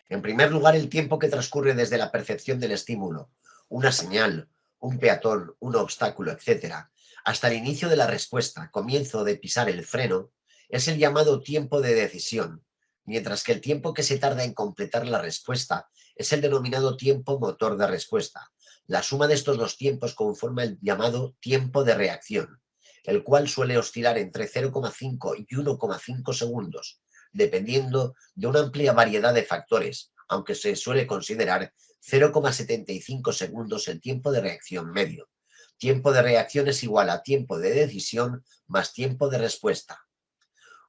En primer lugar, el tiempo que transcurre desde la percepción del estímulo, una señal, un peatón, un obstáculo, etc., hasta el inicio de la respuesta, comienzo de pisar el freno, es el llamado tiempo de decisión, mientras que el tiempo que se tarda en completar la respuesta es el denominado tiempo motor de respuesta. La suma de estos dos tiempos conforma el llamado tiempo de reacción, el cual suele oscilar entre 0,5 y 1,5 segundos, dependiendo de una amplia variedad de factores, aunque se suele considerar 0,75 segundos el tiempo de reacción medio. Tiempo de reacción es igual a tiempo de decisión más tiempo de respuesta.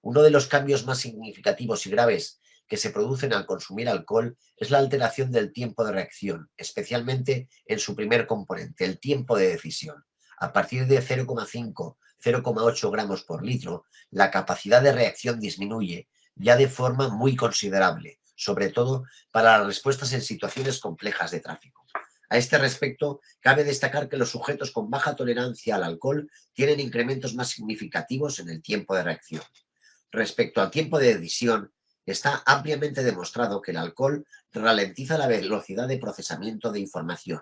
Uno de los cambios más significativos y graves que se producen al consumir alcohol es la alteración del tiempo de reacción, especialmente en su primer componente, el tiempo de decisión. A partir de 0,5-0,8 gramos por litro, la capacidad de reacción disminuye ya de forma muy considerable, sobre todo para las respuestas en situaciones complejas de tráfico. A este respecto, cabe destacar que los sujetos con baja tolerancia al alcohol tienen incrementos más significativos en el tiempo de reacción. Respecto al tiempo de decisión, está ampliamente demostrado que el alcohol ralentiza la velocidad de procesamiento de información.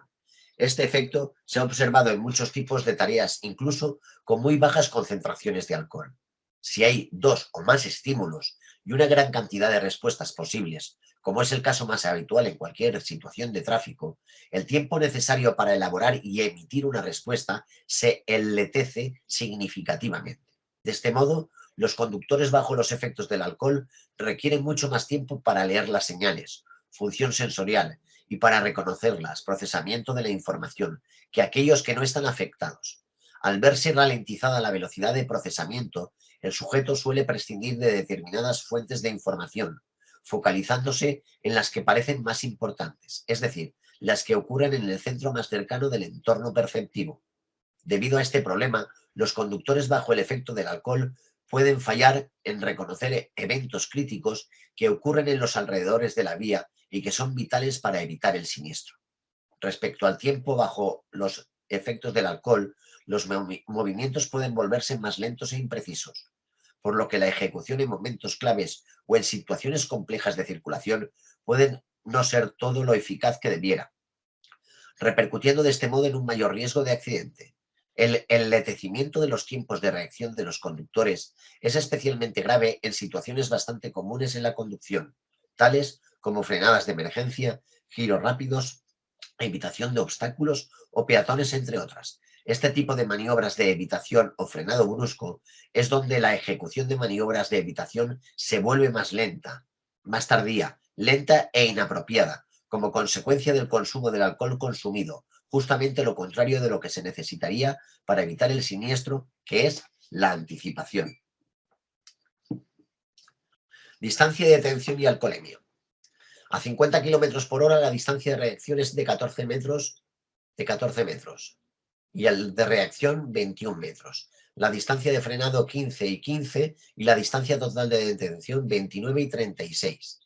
Este efecto se ha observado en muchos tipos de tareas, incluso con muy bajas concentraciones de alcohol. Si hay dos o más estímulos y una gran cantidad de respuestas posibles, como es el caso más habitual en cualquier situación de tráfico, el tiempo necesario para elaborar y emitir una respuesta se enletece significativamente. De este modo, los conductores bajo los efectos del alcohol requieren mucho más tiempo para leer las señales, función sensorial, y para reconocerlas, procesamiento de la información, que aquellos que no están afectados. Al verse ralentizada la velocidad de procesamiento, el sujeto suele prescindir de determinadas fuentes de información, focalizándose en las que parecen más importantes, es decir, las que ocurren en el centro más cercano del entorno perceptivo. Debido a este problema, los conductores bajo el efecto del alcohol pueden fallar en reconocer eventos críticos que ocurren en los alrededores de la vía y que son vitales para evitar el siniestro. Respecto al tiempo bajo los efectos del alcohol, los movimientos pueden volverse más lentos e imprecisos, por lo que la ejecución en momentos claves o en situaciones complejas de circulación pueden no ser todo lo eficaz que debiera, repercutiendo de este modo en un mayor riesgo de accidente. El enletecimiento de los tiempos de reacción de los conductores es especialmente grave en situaciones bastante comunes en la conducción, tales como frenadas de emergencia, giros rápidos, evitación de obstáculos o peatones, entre otras. Este tipo de maniobras de evitación o frenado brusco es donde la ejecución de maniobras de evitación se vuelve más lenta, más tardía, lenta e inapropiada, como consecuencia del consumo del alcohol consumido, justamente lo contrario de lo que se necesitaría para evitar el siniestro, que es la anticipación. Distancia de detención y alcoholemia. A 50 km por hora la distancia de reacción es de 14 metros y el de reacción 21 metros. La distancia de frenado 15 y 15 y la distancia total de detención 29 y 36.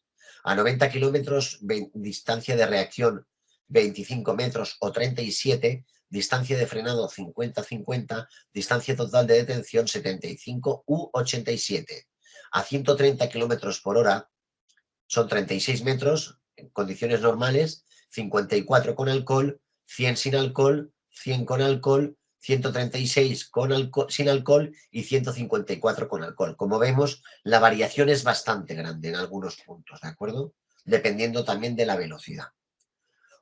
A 90 kilómetros, distancia de reacción 25 metros o 37, distancia de frenado 50-50, distancia total de detención 75 u 87. A 130 kilómetros por hora son 36 metros en condiciones normales, 54 con alcohol, 100 sin alcohol, 100 con alcohol, 136 sin alcohol y 154 con alcohol. Como vemos, la variación es bastante grande en algunos puntos, ¿de acuerdo? Dependiendo también de la velocidad.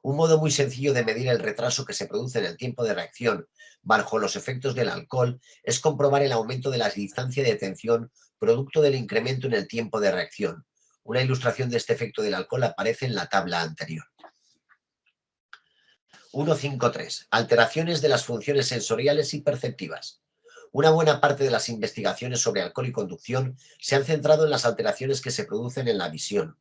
Un modo muy sencillo de medir el retraso que se produce en el tiempo de reacción bajo los efectos del alcohol es comprobar el aumento de la distancia de tensión producto del incremento en el tiempo de reacción. Una ilustración de este efecto del alcohol aparece en la tabla anterior. 1.5.3. Alteraciones de las funciones sensoriales y perceptivas. Una buena parte de las investigaciones sobre alcohol y conducción se han centrado en las alteraciones que se producen en la visión.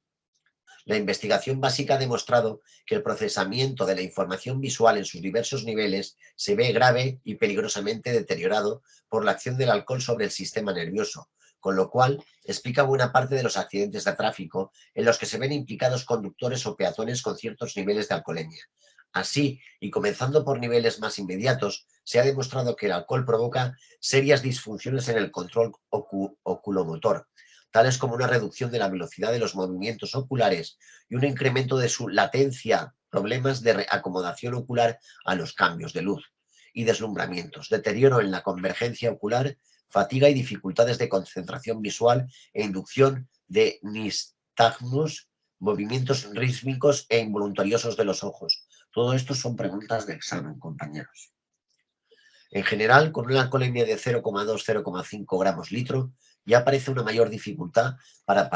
La investigación básica ha demostrado que el procesamiento de la información visual en sus diversos niveles se ve grave y peligrosamente deteriorado por la acción del alcohol sobre el sistema nervioso, con lo cual explica buena parte de los accidentes de tráfico en los que se ven implicados conductores o peatones con ciertos niveles de alcoholemia. Así, y comenzando por niveles más inmediatos, se ha demostrado que el alcohol provoca serias disfunciones en el control oculomotor, tales como una reducción de la velocidad de los movimientos oculares y un incremento de su latencia, problemas de acomodación ocular a los cambios de luz y deslumbramientos, deterioro en la convergencia ocular, fatiga y dificultades de concentración visual e inducción de nistagmus, movimientos rítmicos e involuntariosos de los ojos. Todo esto son preguntas de examen, compañeros. En general, con una alcoholemia de 0,2-0,5 gramos litro, ya aparece una mayor dificultad para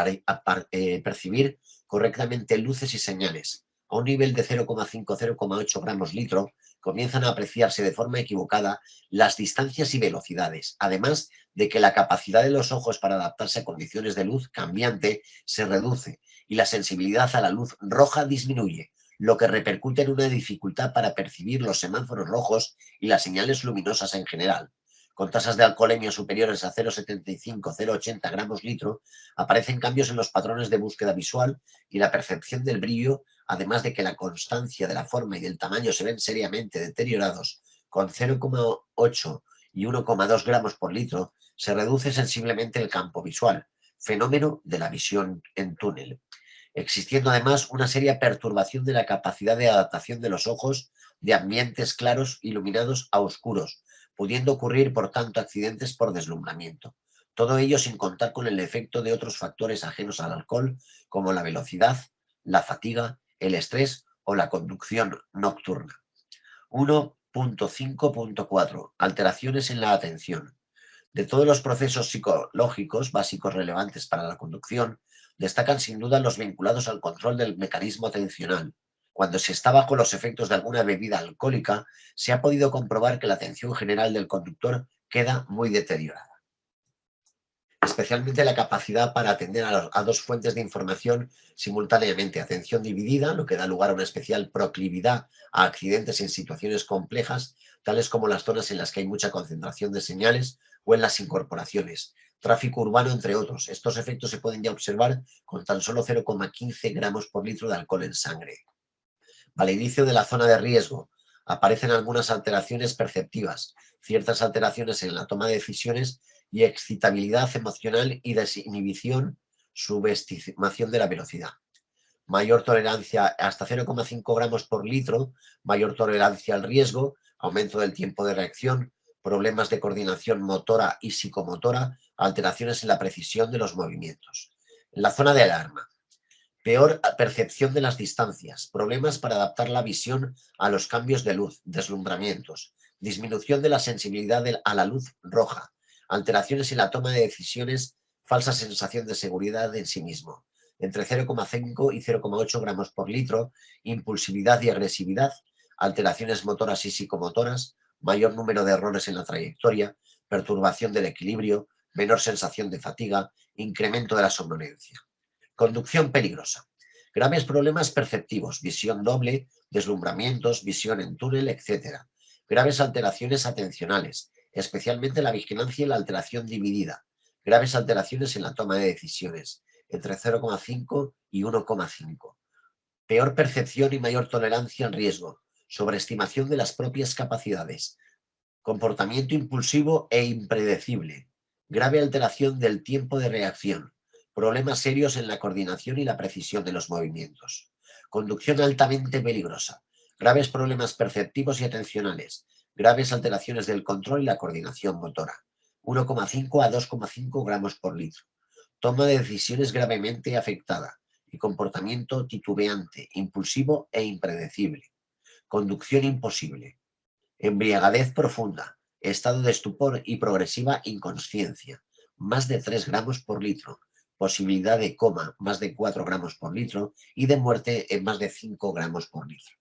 percibir correctamente luces y señales. A un nivel de 0,5-0,8 gramos litro, comienzan a apreciarse de forma equivocada las distancias y velocidades, además de que la capacidad de los ojos para adaptarse a condiciones de luz cambiante se reduce y la sensibilidad a la luz roja disminuye, lo que repercute en una dificultad para percibir los semáforos rojos y las señales luminosas en general. Con tasas de alcoholemia superiores a 0,75-0,80 gramos litro, aparecen cambios en los patrones de búsqueda visual y la percepción del brillo, además de que la constancia de la forma y del tamaño se ven seriamente deteriorados. Con 0,8 y 1,2 gramos por litro se reduce sensiblemente el campo visual, fenómeno de la visión en túnel, existiendo además una seria perturbación de la capacidad de adaptación de los ojos de ambientes claros iluminados a oscuros, pudiendo ocurrir, por tanto, accidentes por deslumbramiento. Todo ello sin contar con el efecto de otros factores ajenos al alcohol, como la velocidad, la fatiga, el estrés o la conducción nocturna. 1.5.4. Alteraciones en la atención. De todos los procesos psicológicos básicos relevantes para la conducción, destacan sin duda los vinculados al control del mecanismo atencional. Cuando se está bajo los efectos de alguna bebida alcohólica, se ha podido comprobar que la atención general del conductor queda muy deteriorada, especialmente la capacidad para atender a dos fuentes de información simultáneamente. Atención dividida, lo que da lugar a una especial proclividad a accidentes en situaciones complejas, tales como las zonas en las que hay mucha concentración de señales o en las incorporaciones, tráfico urbano, entre otros. Estos efectos se pueden ya observar con tan solo 0,15 gramos por litro de alcohol en sangre. Al inicio de la zona de riesgo aparecen algunas alteraciones perceptivas, ciertas alteraciones en la toma de decisiones y excitabilidad emocional y desinhibición, subestimación de la velocidad. Mayor tolerancia hasta 0,5 gramos por litro, mayor tolerancia al riesgo, aumento del tiempo de reacción, problemas de coordinación motora y psicomotora, alteraciones en la precisión de los movimientos. En la zona de alarma, peor percepción de las distancias, problemas para adaptar la visión a los cambios de luz, deslumbramientos, disminución de la sensibilidad a la luz roja, alteraciones en la toma de decisiones, falsa sensación de seguridad en sí mismo, entre 0,5 y 0,8 gramos por litro, impulsividad y agresividad, alteraciones motoras y psicomotoras, mayor número de errores en la trayectoria, perturbación del equilibrio, menor sensación de fatiga, incremento de la somnolencia. Conducción peligrosa. Graves problemas perceptivos, visión doble, deslumbramientos, visión en túnel, etc. Graves alteraciones atencionales, especialmente la vigilancia y la alteración dividida. Graves alteraciones en la toma de decisiones, entre 0,5 y 1,5. Peor percepción y mayor tolerancia al riesgo. Sobreestimación de las propias capacidades. Comportamiento impulsivo e impredecible. Grave alteración del tiempo de reacción. Problemas serios en la coordinación y la precisión de los movimientos. Conducción altamente peligrosa. Graves problemas perceptivos y atencionales. graves alteraciones del control y la coordinación motora, 1,5 a 2,5 gramos por litro, toma de decisiones gravemente afectada y comportamiento titubeante, impulsivo e impredecible, conducción imposible, embriagadez profunda, estado de estupor y progresiva inconsciencia, más de 3 gramos por litro, posibilidad de coma, más de 4 gramos por litro, y de muerte en más de 5 gramos por litro.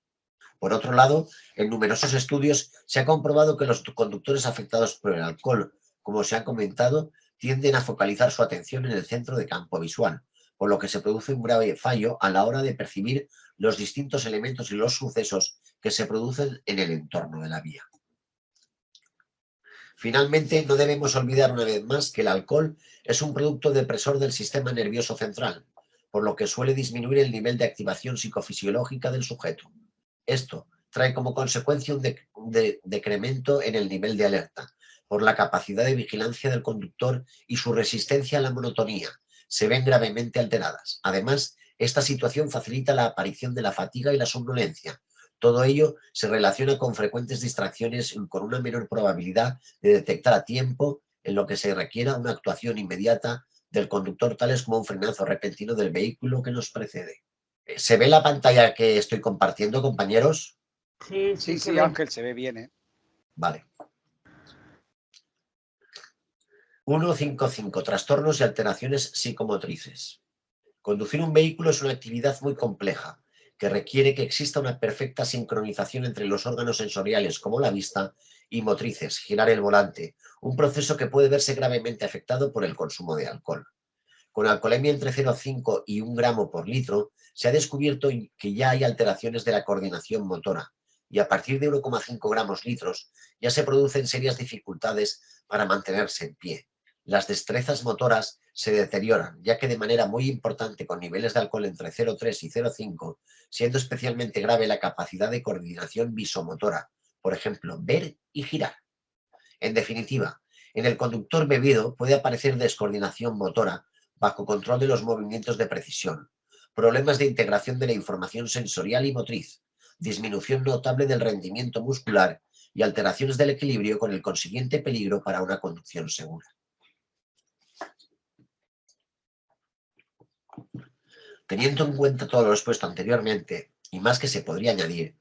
Por otro lado, en numerosos estudios se ha comprobado que los conductores afectados por el alcohol, como se ha comentado, tienden a focalizar su atención en el centro de campo visual, por lo que se produce un grave fallo a la hora de percibir los distintos elementos y los sucesos que se producen en el entorno de la vía. Finalmente, no debemos olvidar una vez más que el alcohol es un producto depresor del sistema nervioso central, por lo que suele disminuir el nivel de activación psicofisiológica del sujeto. Esto trae como consecuencia un decremento en el nivel de alerta, por la capacidad de vigilancia del conductor y su resistencia a la monotonía se ven gravemente alteradas. Además, esta situación facilita la aparición de la fatiga y la somnolencia. Todo ello se relaciona con frecuentes distracciones y con una menor probabilidad de detectar a tiempo en lo que se requiera una actuación inmediata del conductor, tales como un frenazo repentino del vehículo que nos precede. ¿Se ve la pantalla que estoy compartiendo, compañeros? Sí, Sí, sí, se sí, ve. Ángel, se ve bien, ¿eh? Vale. 1.5.5. Trastornos y alteraciones psicomotrices. Conducir un vehículo es una actividad muy compleja que requiere que exista una perfecta sincronización entre los órganos sensoriales como la vista y motrices, girar el volante, un proceso que puede verse gravemente afectado por el consumo de alcohol. Con alcoholemia entre 0,5 y 1 gramo por litro, se ha descubierto que ya hay alteraciones de la coordinación motora y a partir de 1,5 gramos litros ya se producen serias dificultades para mantenerse en pie. Las destrezas motoras se deterioran, ya que de manera muy importante con niveles de alcohol entre 0,3 y 0,5, siendo especialmente grave la capacidad de coordinación visomotora, por ejemplo, ver y girar. En definitiva, en el conductor bebido puede aparecer descoordinación motora bajo control de los movimientos de precisión, problemas de integración de la información sensorial y motriz, disminución notable del rendimiento muscular y alteraciones del equilibrio con el consiguiente peligro para una conducción segura. Teniendo en cuenta todo lo expuesto anteriormente, y más que se podría añadir,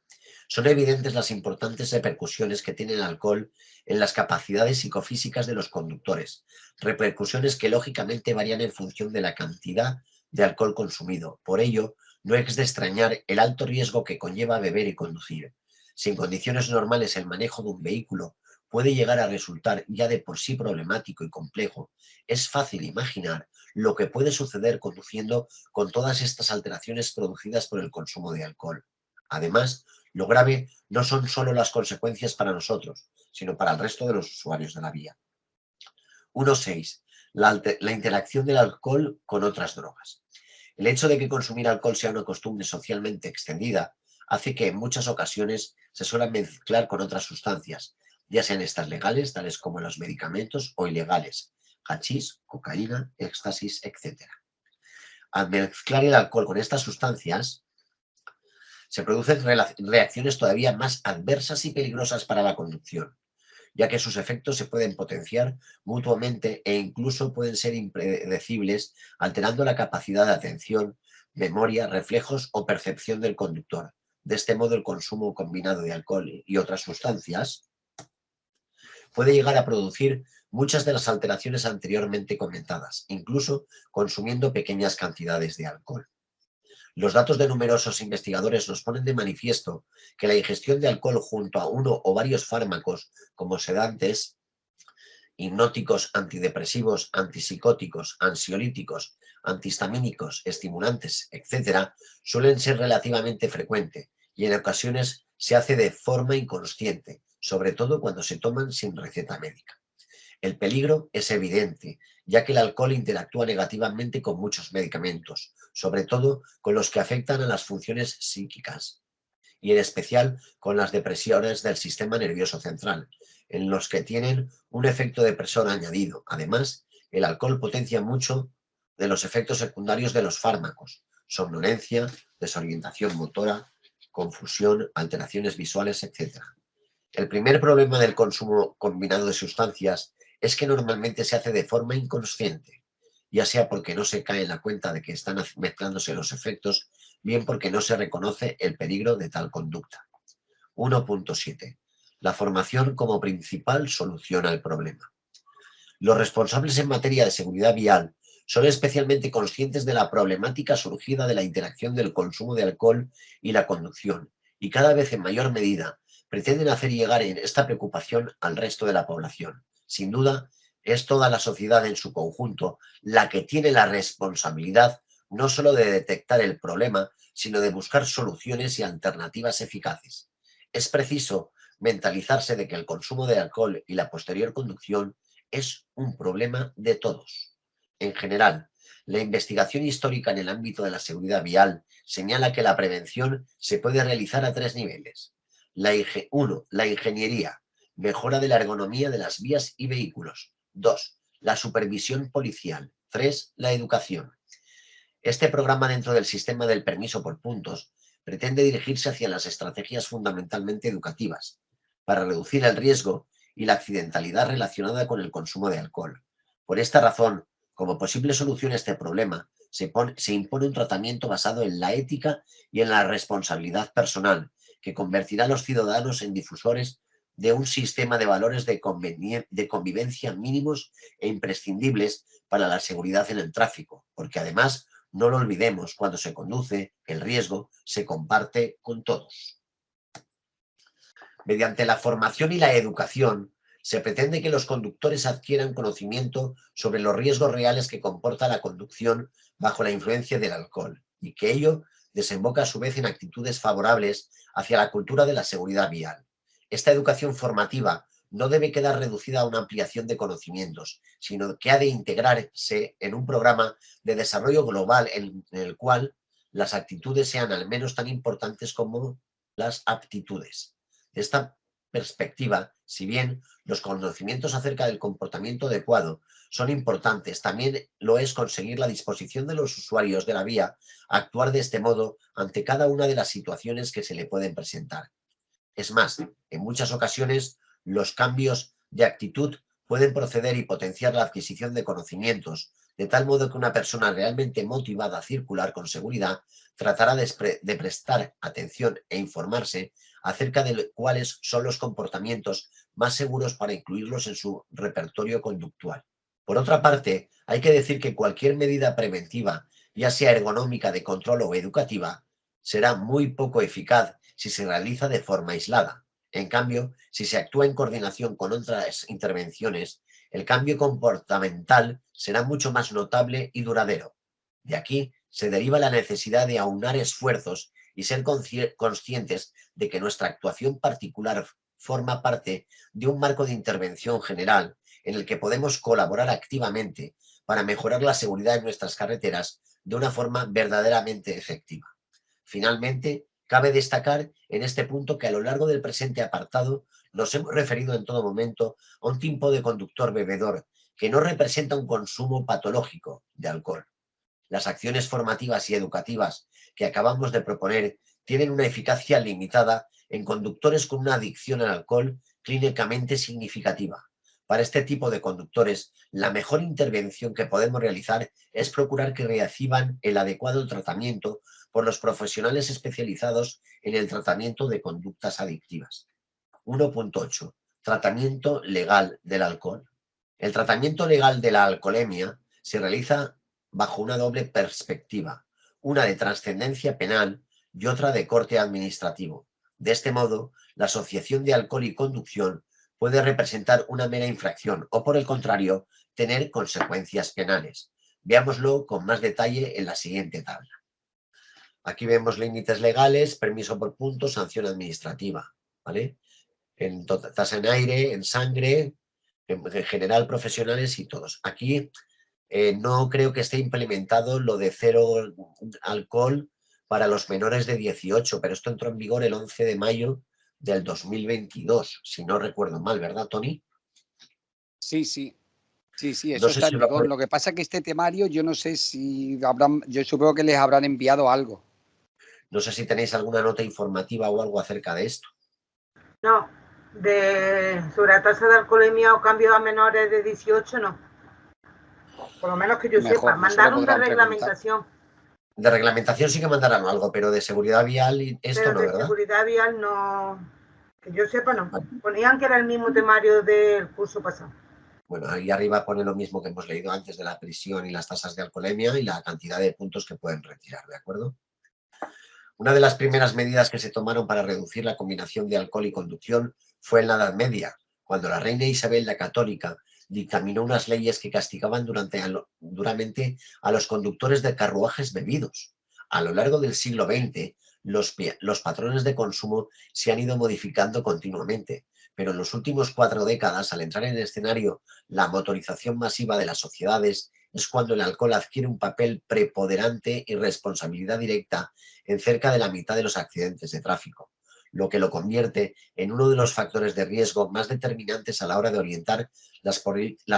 son evidentes las importantes repercusiones que tiene el alcohol en las capacidades psicofísicas de los conductores, repercusiones que lógicamente varían en función de la cantidad de alcohol consumido. Por ello, no es de extrañar el alto riesgo que conlleva beber y conducir. Si en condiciones normales el manejo de un vehículo puede llegar a resultar ya de por sí problemático y complejo, es fácil imaginar lo que puede suceder conduciendo con todas estas alteraciones producidas por el consumo de alcohol. Además, lo grave no son solo las consecuencias para nosotros, sino para el resto de los usuarios de la vía. 1.6. La interacción del alcohol con otras drogas. El hecho de que consumir alcohol sea una costumbre socialmente extendida hace que en muchas ocasiones se suelen mezclar con otras sustancias, ya sean estas legales, tales como los medicamentos, o ilegales, hachís, cocaína, éxtasis, etc. Al mezclar el alcohol con estas sustancias, se producen reacciones todavía más adversas y peligrosas para la conducción, ya que sus efectos se pueden potenciar mutuamente e incluso pueden ser impredecibles, alterando la capacidad de atención, memoria, reflejos o percepción del conductor. De este modo, el consumo combinado de alcohol y otras sustancias puede llegar a producir muchas de las alteraciones anteriormente comentadas, incluso consumiendo pequeñas cantidades de alcohol. Los datos de numerosos investigadores nos ponen de manifiesto que la ingestión de alcohol junto a uno o varios fármacos como sedantes, hipnóticos, antidepresivos, antipsicóticos, ansiolíticos, antihistamínicos, estimulantes, etc., suelen ser relativamente frecuente y en ocasiones se hace de forma inconsciente, sobre todo cuando se toman sin receta médica. El peligro es evidente, ya que el alcohol interactúa negativamente con muchos medicamentos, sobre todo con los que afectan a las funciones psíquicas, y en especial con las depresiones del sistema nervioso central, en los que tienen un efecto depresor añadido. Además, el alcohol potencia mucho de los efectos secundarios de los fármacos: somnolencia, desorientación motora, confusión, alteraciones visuales, etc. El primer problema del consumo combinado de sustancias es que normalmente se hace de forma inconsciente, ya sea porque no se cae en la cuenta de que están mezclándose los efectos, bien porque no se reconoce el peligro de tal conducta. 1.7. La formación como principal solución al problema. Los responsables en materia de seguridad vial son especialmente conscientes de la problemática surgida de la interacción del consumo de alcohol y la conducción, y cada vez en mayor medida pretenden hacer llegar esta preocupación al resto de la población. Sin duda, es toda la sociedad en su conjunto la que tiene la responsabilidad no solo de detectar el problema, sino de buscar soluciones y alternativas eficaces. Es preciso mentalizarse de que el consumo de alcohol y la posterior conducción es un problema de todos. En general, la investigación histórica en el ámbito de la seguridad vial señala que la prevención se puede realizar a 3 niveles. 1. La ingeniería, mejora de la ergonomía de las vías y vehículos. 2. La supervisión policial. 3. La educación. Este programa dentro del sistema del permiso por puntos pretende dirigirse hacia las estrategias fundamentalmente educativas, para reducir el riesgo y la accidentalidad relacionada con el consumo de alcohol. Por esta razón, como posible solución a este problema, se impone un tratamiento basado en la ética y en la responsabilidad personal, que convertirá a los ciudadanos en difusores de un sistema de valores de convivencia mínimos e imprescindibles para la seguridad en el tráfico, porque además, no lo olvidemos, cuando se conduce, el riesgo se comparte con todos. Mediante la formación y la educación, se pretende que los conductores adquieran conocimiento sobre los riesgos reales que comporta la conducción bajo la influencia del alcohol y que ello desemboca a su vez en actitudes favorables hacia la cultura de la seguridad vial. Esta educación formativa no debe quedar reducida a una ampliación de conocimientos, sino que ha de integrarse en un programa de desarrollo global en el cual las actitudes sean al menos tan importantes como las aptitudes. De esta perspectiva, si bien los conocimientos acerca del comportamiento adecuado son importantes, también lo es conseguir la disposición de los usuarios de la vía a actuar de este modo ante cada una de las situaciones que se le pueden presentar. Es más, en muchas ocasiones los cambios de actitud pueden proceder y potenciar la adquisición de conocimientos, de tal modo que una persona realmente motivada a circular con seguridad tratará de prestar atención e informarse acerca de cuáles son los comportamientos más seguros para incluirlos en su repertorio conductual. Por otra parte, hay que decir que cualquier medida preventiva, ya sea ergonómica, de control o educativa, será muy poco eficaz si se realiza de forma aislada. En cambio, si se actúa en coordinación con otras intervenciones, el cambio comportamental será mucho más notable y duradero. De aquí se deriva la necesidad de aunar esfuerzos y ser conscientes de que nuestra actuación particular forma parte de un marco de intervención general en el que podemos colaborar activamente para mejorar la seguridad en nuestras carreteras de una forma verdaderamente efectiva. Finalmente, cabe destacar en este punto que a lo largo del presente apartado nos hemos referido en todo momento a un tipo de conductor bebedor que no representa un consumo patológico de alcohol. Las acciones formativas y educativas que acabamos de proponer tienen una eficacia limitada en conductores con una adicción al alcohol clínicamente significativa. Para este tipo de conductores, la mejor intervención que podemos realizar es procurar que reciban el adecuado tratamiento por los profesionales especializados en el tratamiento de conductas adictivas. 1.8. Tratamiento legal del alcohol. El tratamiento legal de la alcoholemia se realiza bajo una doble perspectiva, una de trascendencia penal y otra de corte administrativo. De este modo, la asociación de alcohol y conducción puede representar una mera infracción o, por el contrario, tener consecuencias penales. Veámoslo con más detalle en la siguiente tabla. Aquí vemos límites legales, permiso por puntos, sanción administrativa, ¿vale? En tasa en aire, en sangre, en general profesionales y todos. Aquí no creo que esté implementado lo de cero alcohol para los menores de 18, pero esto entró en vigor el 11 de mayo del 2022, si no recuerdo mal, ¿verdad, Tony? Sí, sí. Sí, sí, No eso sé está si en vigor. Lo que pasa es que este temario, yo no sé si habrán, yo supongo que les habrán enviado algo. no sé si tenéis alguna nota informativa o algo acerca de esto. No. Sobre la tasa de alcoholemia o cambio a menores de 18, no. Por lo menos que yo sepa. Mejor, no se lo Mandaron de podrán preguntar. reglamentación. De reglamentación sí que mandarán algo, pero de seguridad vial esto Pero no, de ¿verdad? seguridad vial no. Que yo sepa, no. Vale. Ponían que era el mismo temario del curso pasado. Bueno, ahí arriba pone lo mismo que hemos leído antes de la prisión y las tasas de alcoholemia y la cantidad de puntos que pueden retirar, ¿de acuerdo? Una de las primeras medidas que se tomaron para reducir la combinación de alcohol y conducción fue en la Edad Media, cuando la reina Isabel la Católica dictaminó unas leyes que castigaban duramente a los conductores de carruajes bebidos. A lo largo del siglo XX, los patrones de consumo se han ido modificando continuamente, pero en los últimos 4 décadas, al entrar en el escenario la motorización masiva de las sociedades, es cuando el alcohol adquiere un papel preponderante y responsabilidad directa en cerca de la mitad de los accidentes de tráfico, lo que lo convierte en uno de los factores de riesgo más determinantes a la hora de orientar las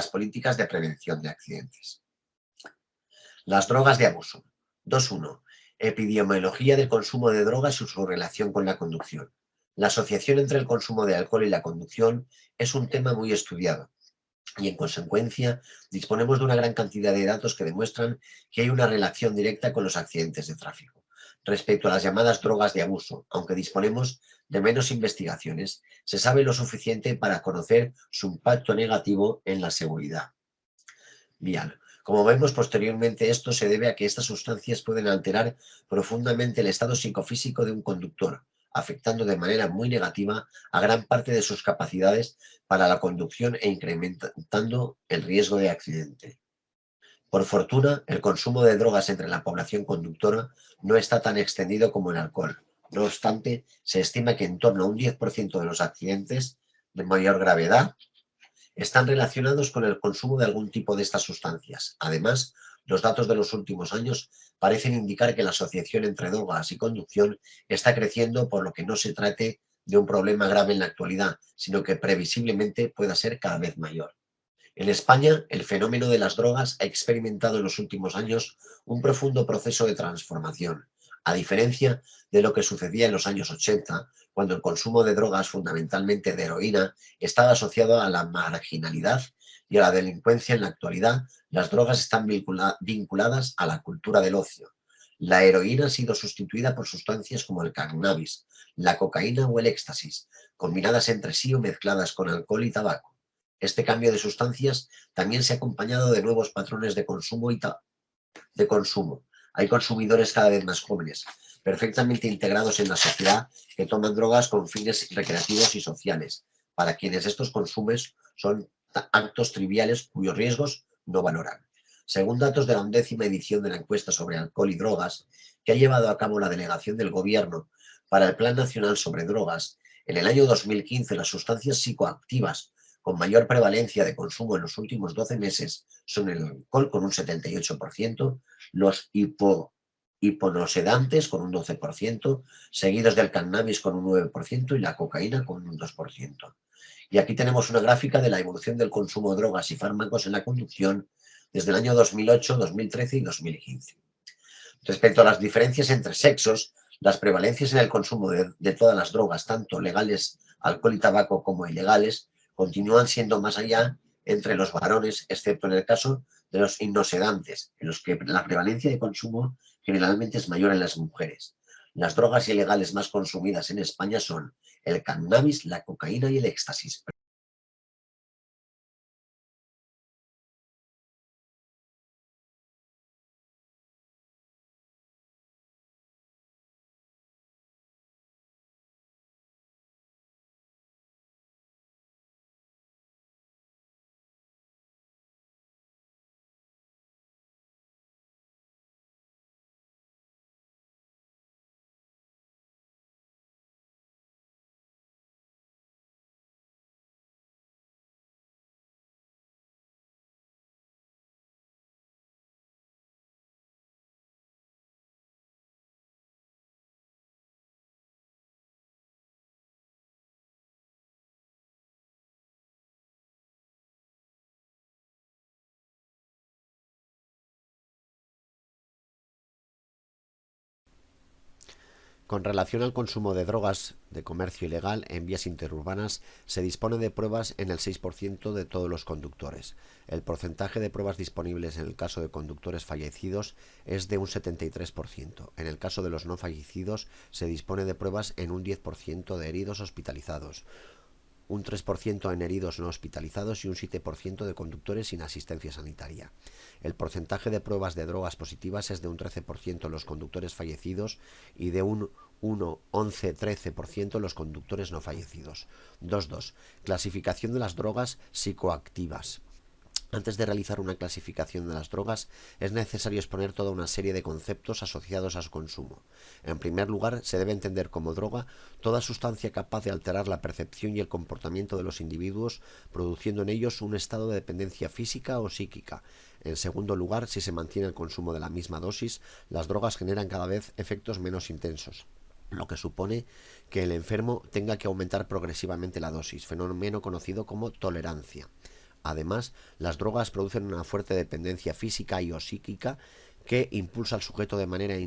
políticas de prevención de accidentes. Las drogas de abuso. 2.1. Epidemiología del consumo de drogas y su relación con la conducción. La asociación entre el consumo de alcohol y la conducción es un tema muy estudiado y, en consecuencia, disponemos de una gran cantidad de datos que demuestran que hay una relación directa con los accidentes de tráfico. Respecto a las llamadas drogas de abuso, aunque disponemos de menos investigaciones, se sabe lo suficiente para conocer su impacto negativo en la seguridad vial. Como vemos posteriormente, esto se debe a que estas sustancias pueden alterar profundamente el estado psicofísico de un conductor, afectando de manera muy negativa a gran parte de sus capacidades para la conducción e incrementando el riesgo de accidente. Por fortuna, el consumo de drogas entre la población conductora no está tan extendido como el alcohol. No obstante, se estima que en torno a un 10% de los accidentes de mayor gravedad están relacionados con el consumo de algún tipo de estas sustancias. Además, los datos de los últimos años parecen indicar que la asociación entre drogas y conducción está creciendo, por lo que no se trate de un problema grave en la actualidad, sino que previsiblemente pueda ser cada vez mayor. En España, el fenómeno de las drogas ha experimentado en los últimos años un profundo proceso de transformación, a diferencia de lo que sucedía en los años 80, cuando el consumo de drogas, fundamentalmente de heroína, estaba asociado a la marginalidad y a la delincuencia. En la actualidad, las drogas están vinculadas a la cultura del ocio. La heroína ha sido sustituida por sustancias como el cannabis, la cocaína o el éxtasis, combinadas entre sí o mezcladas con alcohol y tabaco. Este cambio de sustancias también se ha acompañado de nuevos patrones de consumo de consumo. Hay consumidores cada vez más jóvenes, perfectamente integrados en la sociedad, que toman drogas con fines recreativos y sociales, para quienes estos consumos son actos triviales cuyos riesgos no valoran. Según datos de la 11ª edición de la encuesta sobre alcohol y drogas, que ha llevado a cabo la delegación del Gobierno para el Plan Nacional sobre Drogas, en el año 2015 las sustancias psicoactivas con mayor prevalencia de consumo en los últimos 12 meses son el alcohol con un 78%, los hiponosedantes con un 12%, seguidos del cannabis con un 9% y la cocaína con un 2%. Y aquí tenemos una gráfica de la evolución del consumo de drogas y fármacos en la conducción desde el año 2008, 2013 y 2015. Respecto a las diferencias entre sexos, las prevalencias en el consumo de todas las drogas, tanto legales, alcohol y tabaco, como ilegales, continúan siendo más allá entre los varones, excepto en el caso de los hipnosedantes, en los que la prevalencia de consumo generalmente es mayor en las mujeres. Las drogas ilegales más consumidas en España son el cannabis, la cocaína y el éxtasis. Con relación al consumo de drogas de comercio ilegal en vías interurbanas, se dispone de pruebas en el 6% de todos los conductores. El porcentaje de pruebas disponibles en el caso de conductores fallecidos es de un 73%. En el caso de los no fallecidos, se dispone de pruebas en un 10% de heridos hospitalizados, un 3% en heridos no hospitalizados y un 7% de conductores sin asistencia sanitaria. El porcentaje de pruebas de drogas positivas es de un 13% en los conductores fallecidos y de un 11-13% en los conductores no fallecidos. 2.2. Clasificación de las drogas psicoactivas. Antes de realizar una clasificación de las drogas, es necesario exponer toda una serie de conceptos asociados a su consumo. En primer lugar, se debe entender como droga toda sustancia capaz de alterar la percepción y el comportamiento de los individuos, produciendo en ellos un estado de dependencia física o psíquica. En segundo lugar, si se mantiene el consumo de la misma dosis, las drogas generan cada vez efectos menos intensos, lo que supone que el enfermo tenga que aumentar progresivamente la dosis, fenómeno conocido como tolerancia. Además, las drogas producen una fuerte dependencia física y o psíquica que impulsa al sujeto de manera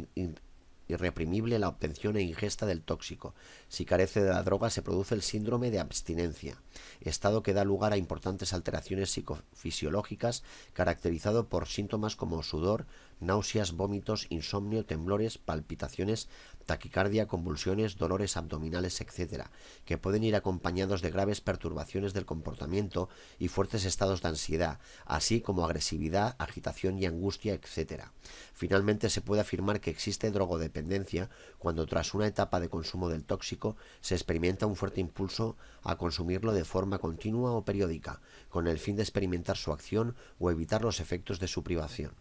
irreprimible la obtención e ingesta del tóxico. Si carece de la droga, se produce el síndrome de abstinencia, estado que da lugar a importantes alteraciones psicofisiológicas caracterizado por síntomas como sudor, náuseas, vómitos, insomnio, temblores, palpitaciones, taquicardia, convulsiones, dolores abdominales, etc., que pueden ir acompañados de graves perturbaciones del comportamiento y fuertes estados de ansiedad, así como agresividad, agitación y angustia, etc. Finalmente, se puede afirmar que existe drogodependencia cuando tras una etapa de consumo del tóxico se experimenta un fuerte impulso a consumirlo de forma continua o periódica, con el fin de experimentar su acción o evitar los efectos de su privación.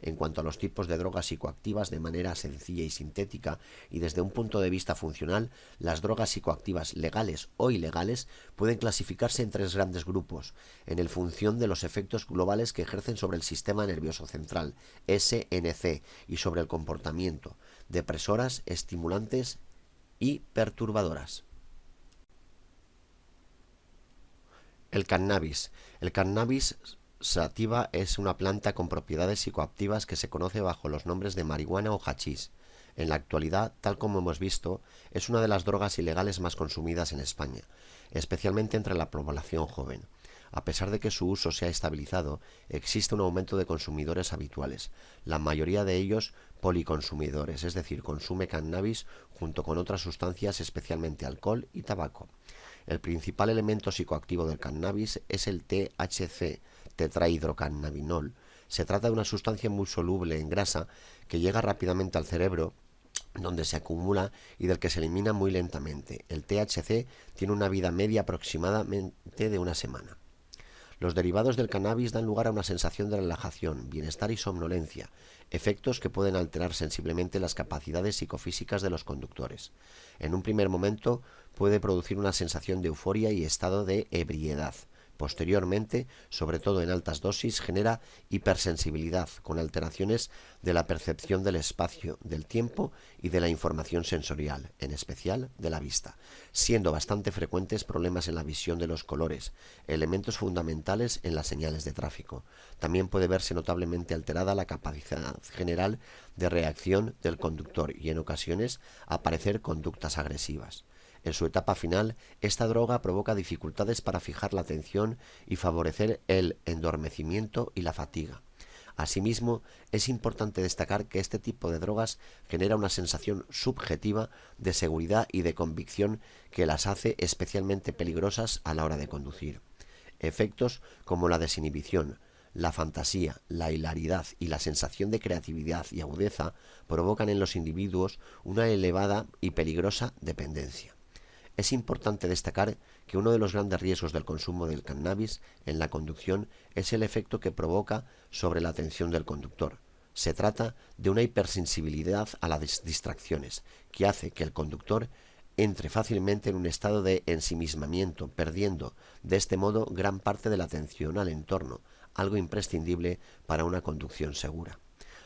En cuanto a los tipos de drogas psicoactivas, de manera sencilla y sintética y desde un punto de vista funcional, las drogas psicoactivas legales o ilegales pueden clasificarse en tres grandes grupos, en función de los efectos globales que ejercen sobre el sistema nervioso central, SNC, y sobre el comportamiento: depresoras, estimulantes y perturbadoras. El cannabis. El cannabis sativa es una planta con propiedades psicoactivas que se conoce bajo los nombres de marihuana o hachís. En la actualidad, tal como hemos visto, es una de las drogas ilegales más consumidas en España, especialmente entre la población joven. A pesar de que su uso se ha estabilizado, existe un aumento de consumidores habituales, la mayoría de ellos policonsumidores, es decir, consume cannabis junto con otras sustancias, especialmente alcohol y tabaco. El principal elemento psicoactivo del cannabis es el THC, tetrahidrocannabinol. Se trata de una sustancia muy soluble en grasa que llega rápidamente al cerebro, donde se acumula y del que se elimina muy lentamente. El THC tiene una vida media aproximadamente de una semana. Los derivados del cannabis dan lugar a una sensación de relajación, bienestar y somnolencia, efectos que pueden alterar sensiblemente las capacidades psicofísicas de los conductores. En un primer momento puede producir una sensación de euforia y estado de ebriedad. Posteriormente, sobre todo en altas dosis, genera hipersensibilidad, con alteraciones de la percepción del espacio, del tiempo y de la información sensorial, en especial de la vista, siendo bastante frecuentes problemas en la visión de los colores, elementos fundamentales en las señales de tráfico. También puede verse notablemente alterada la capacidad general de reacción del conductor y, en ocasiones, aparecer conductas agresivas. En su etapa final, esta droga provoca dificultades para fijar la atención y favorecer el endormecimiento y la fatiga. Asimismo, es importante destacar que este tipo de drogas genera una sensación subjetiva de seguridad y de convicción que las hace especialmente peligrosas a la hora de conducir. Efectos como la desinhibición, la fantasía, la hilaridad y la sensación de creatividad y agudeza provocan en los individuos una elevada y peligrosa dependencia. Es importante destacar que uno de los grandes riesgos del consumo del cannabis en la conducción es el efecto que provoca sobre la atención del conductor. Se trata de una hipersensibilidad a las distracciones, que hace que el conductor entre fácilmente en un estado de ensimismamiento, perdiendo de este modo gran parte de la atención al entorno, algo imprescindible para una conducción segura.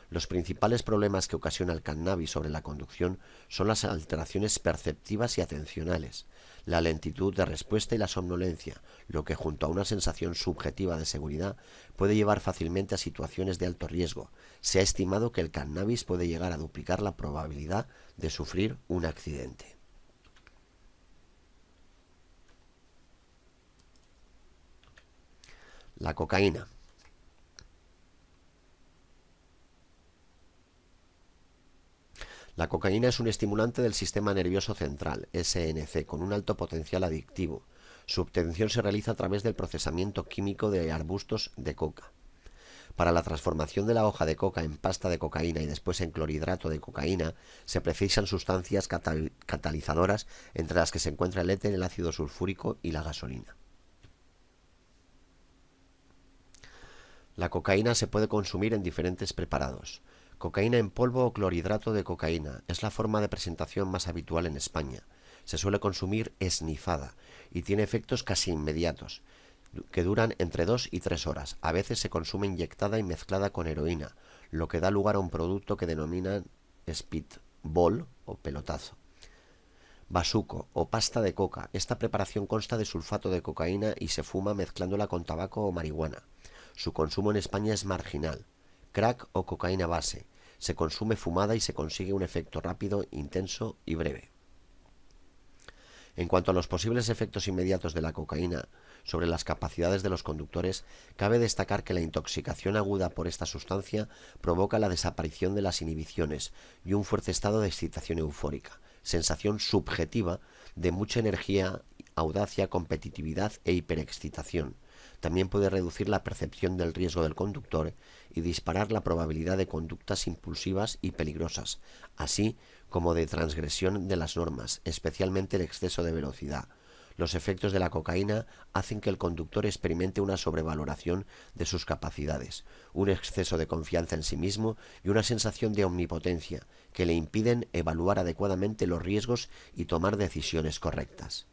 Los principales problemas que ocasiona el cannabis sobre la conducción son las alteraciones perceptivas y atencionales. la lentitud de respuesta y la somnolencia, lo que junto a una sensación subjetiva de seguridad puede llevar fácilmente a situaciones de alto riesgo. Se ha estimado que el cannabis puede llegar a duplicar la probabilidad de sufrir un accidente. La cocaína. La cocaína es un estimulante del sistema nervioso central, SNC, con un alto potencial adictivo. Su obtención se realiza a través del procesamiento químico de arbustos de coca. Para la transformación de la hoja de coca en pasta de cocaína y después en clorhidrato de cocaína, se precisan sustancias catalizadoras, entre las que se encuentra el éter, el ácido sulfúrico y la gasolina. La cocaína se puede consumir en diferentes preparados. Cocaína en polvo o clorhidrato de cocaína es la forma de presentación más habitual en España. Se suele consumir esnifada y tiene efectos casi inmediatos, que duran entre 2 y 3 horas. A veces se consume inyectada y mezclada con heroína, lo que da lugar a un producto que denominan speedball o pelotazo. Basuco o pasta de coca. Esta preparación consta de sulfato de cocaína y se fuma mezclándola con tabaco o marihuana. Su consumo en España es marginal. Crack o cocaína base. Se consume fumada y se consigue un efecto rápido, intenso y breve. En cuanto a los posibles efectos inmediatos de la cocaína sobre las capacidades de los conductores, cabe destacar que la intoxicación aguda por esta sustancia provoca la desaparición de las inhibiciones y un fuerte estado de excitación eufórica, sensación subjetiva de mucha energía, audacia, competitividad e hiperexcitación. También puede reducir la percepción del riesgo del conductor y disparar la probabilidad de conductas impulsivas y peligrosas, así como de transgresión de las normas, especialmente el exceso de velocidad. Los efectos de la cocaína hacen que el conductor experimente una sobrevaloración de sus capacidades, un exceso de confianza en sí mismo y una sensación de omnipotencia que le impiden evaluar adecuadamente los riesgos y tomar decisiones correctas.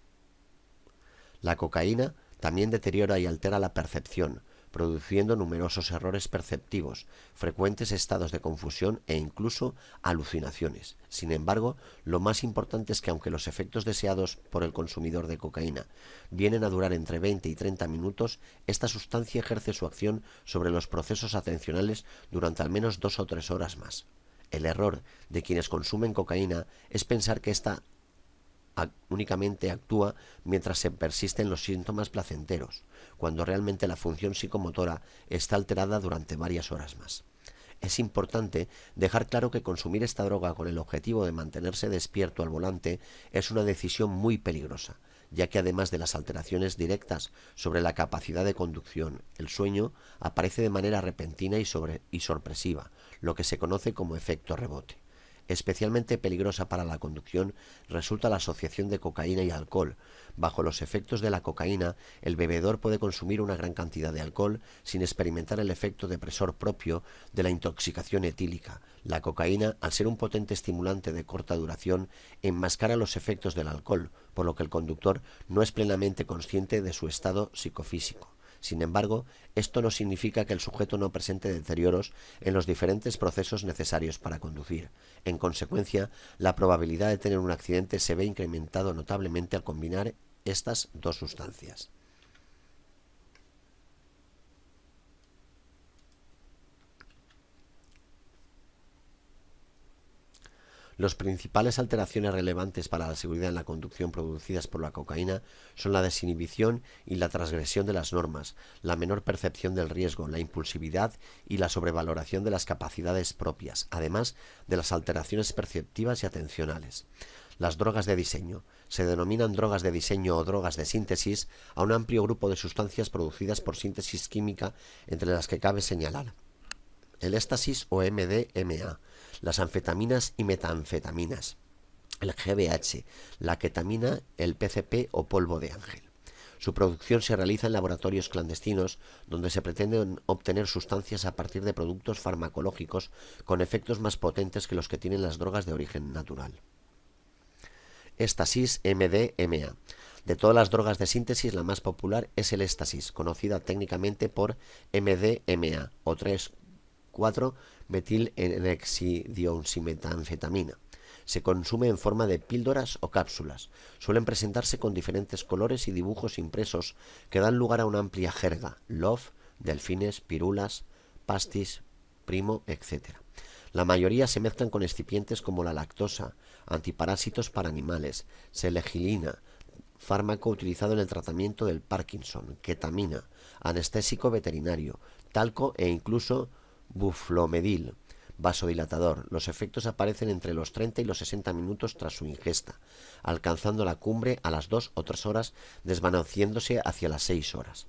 La cocaína también deteriora y altera la percepción, produciendo numerosos errores perceptivos, frecuentes estados de confusión e incluso alucinaciones. Sin embargo, lo más importante es que aunque los efectos deseados por el consumidor de cocaína vienen a durar entre 20 y 30 minutos, esta sustancia ejerce su acción sobre los procesos atencionales durante al menos 2 o 3 horas más. El error de quienes consumen cocaína es pensar que esta únicamente actúa mientras se persisten los síntomas placenteros, cuando realmente la función psicomotora está alterada durante varias horas más. Es importante dejar claro que consumir esta droga con el objetivo de mantenerse despierto al volante es una decisión muy peligrosa, ya que además de las alteraciones directas sobre la capacidad de conducción, el sueño aparece de manera repentina y sorpresiva, lo que se conoce como efecto rebote. Especialmente peligrosa para la conducción resulta la asociación de cocaína y alcohol. Bajo los efectos de la cocaína, el bebedor puede consumir una gran cantidad de alcohol sin experimentar el efecto depresor propio de la intoxicación etílica. La cocaína, al ser un potente estimulante de corta duración, enmascara los efectos del alcohol, por lo que el conductor no es plenamente consciente de su estado psicofísico. Sin embargo, esto no significa que el sujeto no presente deterioros en los diferentes procesos necesarios para conducir. En consecuencia, la probabilidad de tener un accidente se ve incrementado notablemente al combinar estas dos sustancias. Las principales alteraciones relevantes para la seguridad en la conducción producidas por la cocaína son la desinhibición y la transgresión de las normas, la menor percepción del riesgo, la impulsividad y la sobrevaloración de las capacidades propias, además de las alteraciones perceptivas y atencionales. Las drogas de diseño. Se denominan drogas de diseño o drogas de síntesis a un amplio grupo de sustancias producidas por síntesis química, entre las que cabe señalar el éxtasis o MDMA, las anfetaminas y metanfetaminas, el GBH, la ketamina, el PCP o polvo de ángel. Su producción se realiza en laboratorios clandestinos donde se pretenden obtener sustancias a partir de productos farmacológicos con efectos más potentes que los que tienen las drogas de origen natural. Éxtasis MDMA. De todas las drogas de síntesis, la más popular es el éxtasis, conocida técnicamente por MDMA o 3,4-metil-N-metanfetamina. Se consume en forma de píldoras o cápsulas. Suelen presentarse con diferentes colores y dibujos impresos que dan lugar a una amplia jerga: love, delfines, pirulas, pastis, primo, etc. La mayoría se mezclan con excipientes como la lactosa, antiparásitos para animales, selegilina, fármaco utilizado en el tratamiento del Parkinson, ketamina, anestésico veterinario, talco e incluso buflomedil, vasodilatador. Los efectos aparecen entre los 30 y los 60 minutos tras su ingesta, alcanzando la cumbre a las 2 o 3 horas, desvaneciéndose hacia las 6 horas.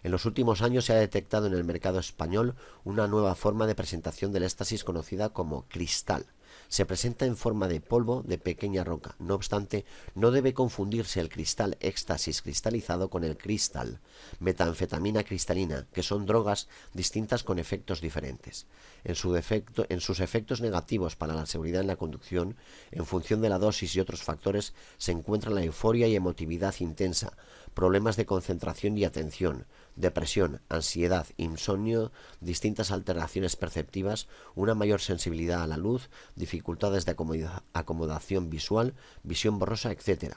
En los últimos años se ha detectado en el mercado español una nueva forma de presentación del éxtasis conocida como cristal. Se presenta en forma de polvo de pequeña roca. No obstante, no debe confundirse el cristal éxtasis cristalizado con el cristal metanfetamina cristalina, que son drogas distintas con efectos diferentes. En sus efectos negativos para la seguridad en la conducción, en función de la dosis y otros factores, se encuentran la euforia y emotividad intensa, problemas de concentración y atención, depresión, ansiedad, insomnio, distintas alteraciones perceptivas, una mayor sensibilidad a la luz, dificultades de acomodación visual, visión borrosa, etc.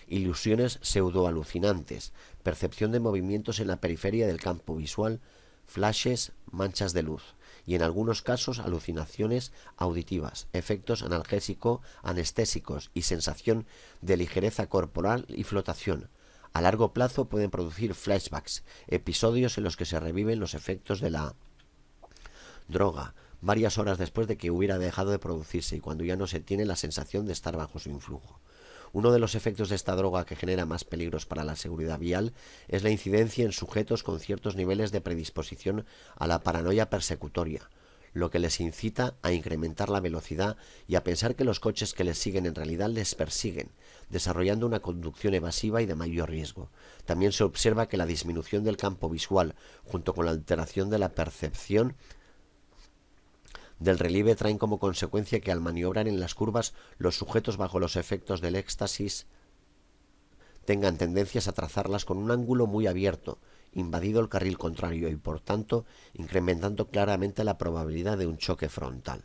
Ilusiones pseudoalucinantes, percepción de movimientos en la periferia del campo visual, flashes, manchas de luz, y en algunos casos alucinaciones auditivas, efectos analgésico-anestésicos y sensación de ligereza corporal y flotación. A largo plazo pueden producir flashbacks, episodios en los que se reviven los efectos de la droga, varias horas después de que hubiera dejado de producirse y cuando ya no se tiene la sensación de estar bajo su influjo. Uno de los efectos de esta droga que genera más peligros para la seguridad vial es la incidencia en sujetos con ciertos niveles de predisposición a la paranoia persecutoria, lo que les incita a incrementar la velocidad y a pensar que los coches que les siguen en realidad les persiguen, desarrollando una conducción evasiva y de mayor riesgo. También se observa que la disminución del campo visual, junto con la alteración de la percepción del relieve, traen como consecuencia que al maniobrar en las curvas, los sujetos bajo los efectos del éxtasis tengan tendencias a trazarlas con un ángulo muy abierto, invadido el carril contrario y, por tanto, incrementando claramente la probabilidad de un choque frontal.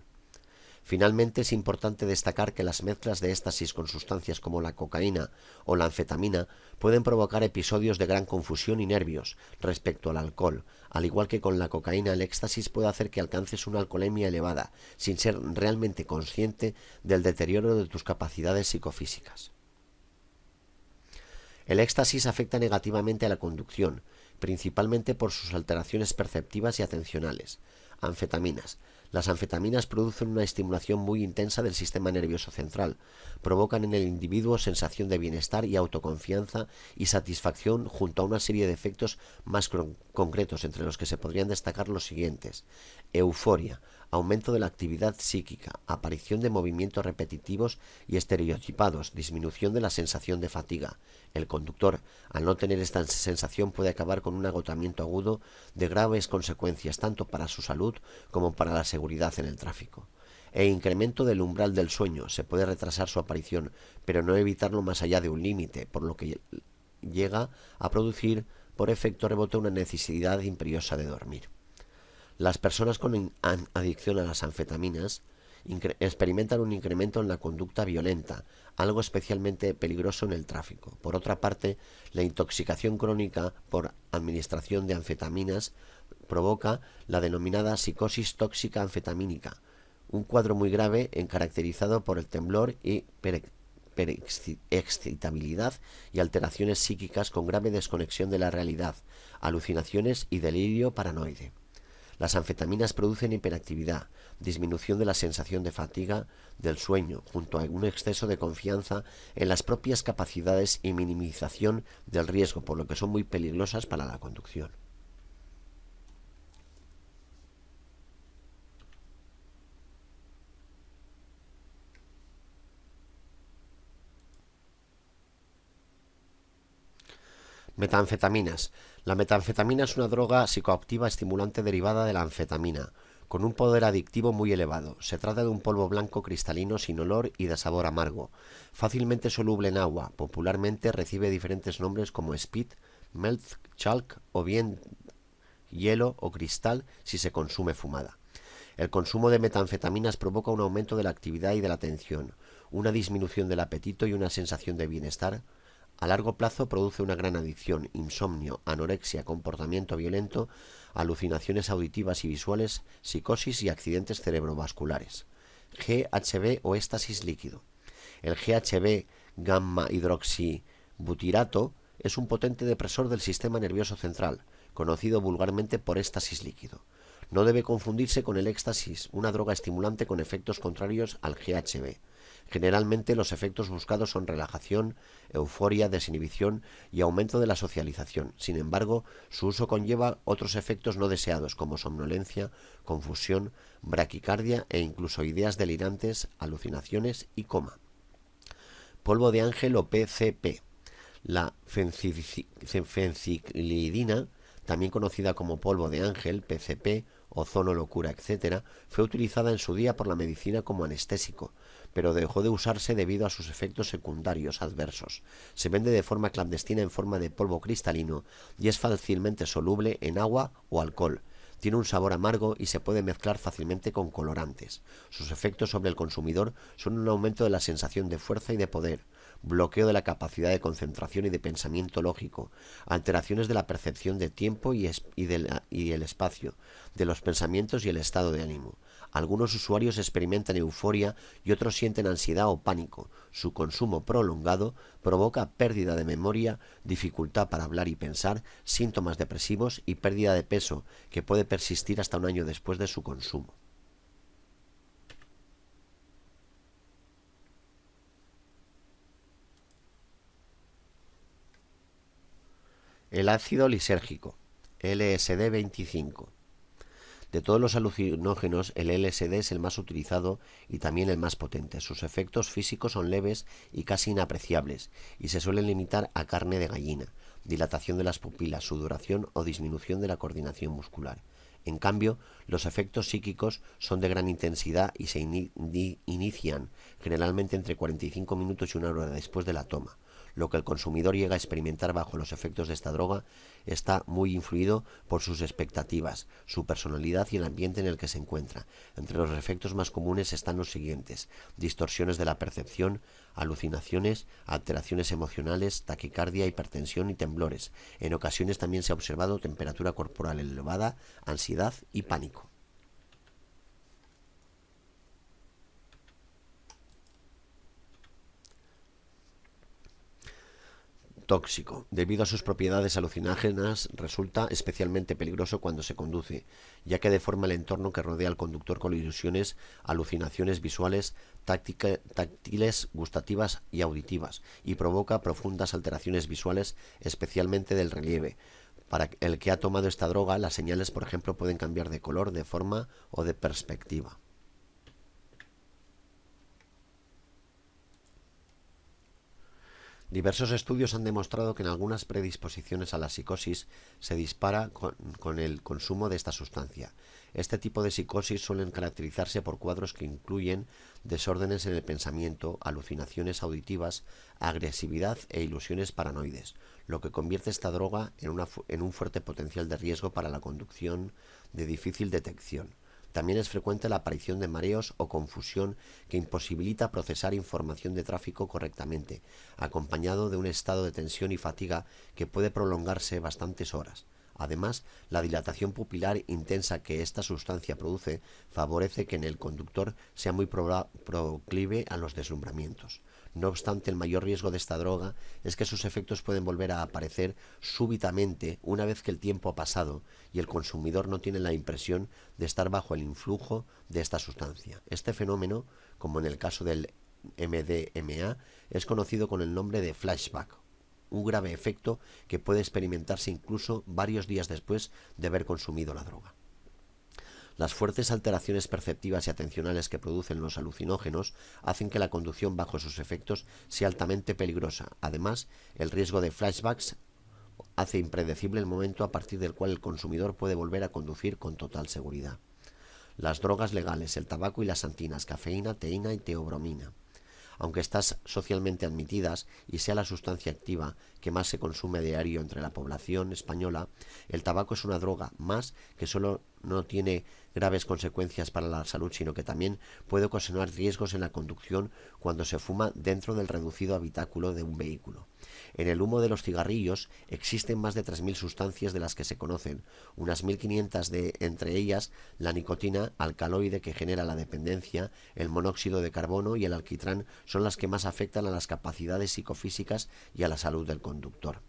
Finalmente, es importante destacar que las mezclas de éxtasis con sustancias como la cocaína o la anfetamina pueden provocar episodios de gran confusión y nervios respecto al alcohol. Al igual que con la cocaína, el éxtasis puede hacer que alcances una alcoholemia elevada, sin ser realmente consciente del deterioro de tus capacidades psicofísicas. El éxtasis afecta negativamente a la conducción, principalmente por sus alteraciones perceptivas y atencionales. Anfetaminas. Las anfetaminas producen una estimulación muy intensa del sistema nervioso central. Provocan en el individuo sensación de bienestar y autoconfianza y satisfacción, junto a una serie de efectos más concretos, entre los que se podrían destacar los siguientes: euforia, aumento de la actividad psíquica, aparición de movimientos repetitivos y estereotipados, disminución de la sensación de fatiga. El conductor, al no tener esta sensación, puede acabar con un agotamiento agudo de graves consecuencias tanto para su salud como para la seguridad en el tráfico. E incremento del umbral del sueño. Se puede retrasar su aparición, pero no evitarlo más allá de un límite, por lo que llega a producir por efecto rebote una necesidad imperiosa de dormir. Las personas con adicción a las anfetaminas experimentan un incremento en la conducta violenta, algo especialmente peligroso en el tráfico. Por otra parte, la intoxicación crónica por administración de anfetaminas provoca la denominada psicosis tóxica anfetamínica, un cuadro muy grave caracterizado por el temblor y excitabilidad y alteraciones psíquicas con grave desconexión de la realidad, alucinaciones y delirio paranoide. Las anfetaminas producen hiperactividad, disminución de la sensación de fatiga del sueño, junto a un exceso de confianza en las propias capacidades y minimización del riesgo, por lo que son muy peligrosas para la conducción. Metanfetaminas. La metanfetamina es una droga psicoactiva estimulante derivada de la anfetamina, con un poder adictivo muy elevado. Se trata de un polvo blanco cristalino sin olor y de sabor amargo, fácilmente soluble en agua. Popularmente recibe diferentes nombres como speed, melt, chalk o bien hielo o cristal si se consume fumada. El consumo de metanfetaminas provoca un aumento de la actividad y de la atención, una disminución del apetito y una sensación de bienestar. A largo plazo produce una gran adicción, insomnio, anorexia, comportamiento violento, alucinaciones auditivas y visuales, psicosis y accidentes cerebrovasculares. GHB o éxtasis líquido. El GHB gamma hidroxibutirato es un potente depresor del sistema nervioso central, conocido vulgarmente por éxtasis líquido. No debe confundirse con el éxtasis, una droga estimulante con efectos contrarios al GHB. Generalmente los efectos buscados son relajación, euforia, desinhibición y aumento de la socialización. Sin embargo, su uso conlleva otros efectos no deseados como somnolencia, confusión, braquicardia e incluso ideas delirantes, alucinaciones y coma. Polvo de ángel o PCP. La fenciclidina, también conocida como polvo de ángel, PCP, ozono, locura, etc., fue utilizada en su día por la medicina como anestésico, pero dejó de usarse debido a sus efectos secundarios adversos. Se vende de forma clandestina en forma de polvo cristalino y es fácilmente soluble en agua o alcohol. Tiene un sabor amargo y se puede mezclar fácilmente con colorantes. Sus efectos sobre el consumidor son un aumento de la sensación de fuerza y de poder, bloqueo de la capacidad de concentración y de pensamiento lógico, alteraciones de la percepción de tiempo y el espacio, de los pensamientos y el estado de ánimo. Algunos usuarios experimentan euforia y otros sienten ansiedad o pánico. Su consumo prolongado provoca pérdida de memoria, dificultad para hablar y pensar, síntomas depresivos y pérdida de peso, que puede persistir hasta un año después de su consumo. El ácido lisérgico, LSD-25. De todos los alucinógenos, el LSD es el más utilizado y también el más potente. Sus efectos físicos son leves y casi inapreciables, y se suelen limitar a carne de gallina, dilatación de las pupilas, sudoración o disminución de la coordinación muscular. En cambio, los efectos psíquicos son de gran intensidad y se inician generalmente entre 45 minutos y una hora después de la toma. Lo que el consumidor llega a experimentar bajo los efectos de esta droga está muy influido por sus expectativas, su personalidad y el ambiente en el que se encuentra. Entre los efectos más comunes están los siguientes: distorsiones de la percepción, alucinaciones, alteraciones emocionales, taquicardia, hipertensión y temblores. En ocasiones también se ha observado temperatura corporal elevada, ansiedad y pánico. Tóxico. Debido a sus propiedades alucinógenas, resulta especialmente peligroso cuando se conduce, ya que deforma el entorno que rodea al conductor con ilusiones, alucinaciones visuales, táctiles, gustativas y auditivas, y provoca profundas alteraciones visuales, especialmente del relieve. Para el que ha tomado esta droga, las señales, por ejemplo, pueden cambiar de color, de forma o de perspectiva. Diversos estudios han demostrado que en algunas predisposiciones a la psicosis se dispara con el consumo de esta sustancia. Este tipo de psicosis suelen caracterizarse por cuadros que incluyen desórdenes en el pensamiento, alucinaciones auditivas, agresividad e ilusiones paranoides, lo que convierte esta droga en un fuerte potencial de riesgo para la conducción de difícil detección. También es frecuente la aparición de mareos o confusión que imposibilita procesar información de tráfico correctamente, acompañado de un estado de tensión y fatiga que puede prolongarse bastantes horas. Además, la dilatación pupilar intensa que esta sustancia produce favorece que en el conductor sea muy proclive a los deslumbramientos. No obstante, el mayor riesgo de esta droga es que sus efectos pueden volver a aparecer súbitamente una vez que el tiempo ha pasado y el consumidor no tiene la impresión de estar bajo el influjo de esta sustancia. Este fenómeno, como en el caso del MDMA, es conocido con el nombre de flashback, un grave efecto que puede experimentarse incluso varios días después de haber consumido la droga. Las fuertes alteraciones perceptivas y atencionales que producen los alucinógenos hacen que la conducción bajo sus efectos sea altamente peligrosa. Además, el riesgo de flashbacks hace impredecible el momento a partir del cual el consumidor puede volver a conducir con total seguridad. Las drogas legales, el tabaco y las antinas, cafeína, teína y teobromina. Aunque estas socialmente admitidas y sea la sustancia activa que más se consume a diario entre la población española, el tabaco es una droga más que solo no tiene graves consecuencias para la salud, sino que también puede ocasionar riesgos en la conducción cuando se fuma dentro del reducido habitáculo de un vehículo. En el humo de los cigarrillos existen más de 3.000 sustancias de las que se conocen, unas 1.500 entre ellas la nicotina, alcaloide que genera la dependencia, el monóxido de carbono y el alquitrán son las que más afectan a las capacidades psicofísicas y a la salud del conductor.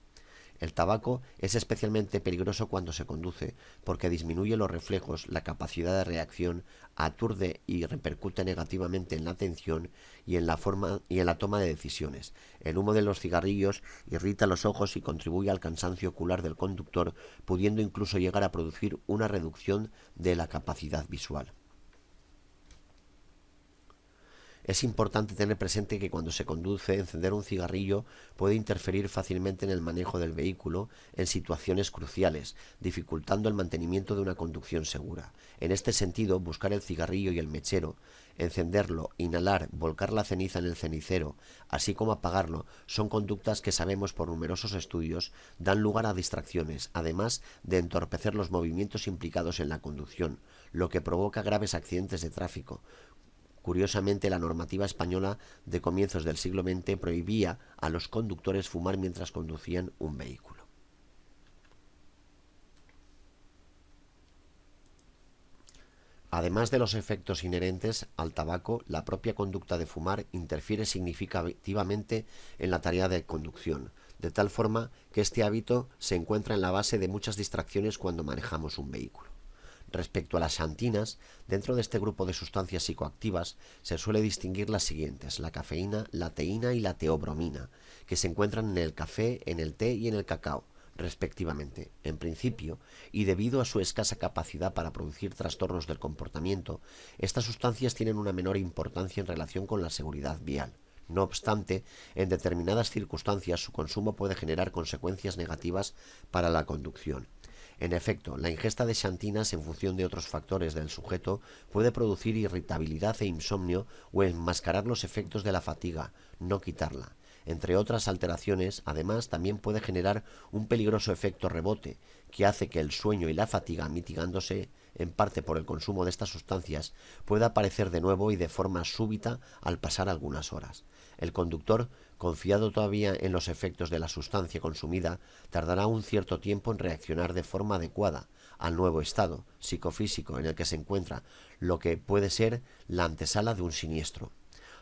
El tabaco es especialmente peligroso cuando se conduce, porque disminuye los reflejos, la capacidad de reacción, aturde y repercute negativamente en la atención y en la toma de decisiones. El humo de los cigarrillos irrita los ojos y contribuye al cansancio ocular del conductor, pudiendo incluso llegar a producir una reducción de la capacidad visual. Es importante tener presente que cuando se conduce, encender un cigarrillo puede interferir fácilmente en el manejo del vehículo en situaciones cruciales, dificultando el mantenimiento de una conducción segura. En este sentido, buscar el cigarrillo y el mechero, encenderlo, inhalar, volcar la ceniza en el cenicero, así como apagarlo, son conductas que sabemos por numerosos estudios dan lugar a distracciones, además de entorpecer los movimientos implicados en la conducción, lo que provoca graves accidentes de tráfico. Curiosamente, la normativa española de comienzos del siglo XX prohibía a los conductores fumar mientras conducían un vehículo. Además de los efectos inherentes al tabaco, la propia conducta de fumar interfiere significativamente en la tarea de conducción, de tal forma que este hábito se encuentra en la base de muchas distracciones cuando manejamos un vehículo. Respecto a las xantinas, dentro de este grupo de sustancias psicoactivas se suele distinguir las siguientes: la cafeína, la teína y la teobromina, que se encuentran en el café, en el té y en el cacao, respectivamente. En principio, y debido a su escasa capacidad para producir trastornos del comportamiento, estas sustancias tienen una menor importancia en relación con la seguridad vial. No obstante, en determinadas circunstancias su consumo puede generar consecuencias negativas para la conducción. En efecto, la ingesta de xantinas en función de otros factores del sujeto puede producir irritabilidad e insomnio o enmascarar los efectos de la fatiga, no quitarla. Entre otras alteraciones, además, también puede generar un peligroso efecto rebote, que hace que el sueño y la fatiga, mitigándose en parte por el consumo de estas sustancias, pueda aparecer de nuevo y de forma súbita al pasar algunas horas. El conductor, confiado todavía en los efectos de la sustancia consumida, tardará un cierto tiempo en reaccionar de forma adecuada al nuevo estado psicofísico en el que se encuentra, lo que puede ser la antesala de un siniestro.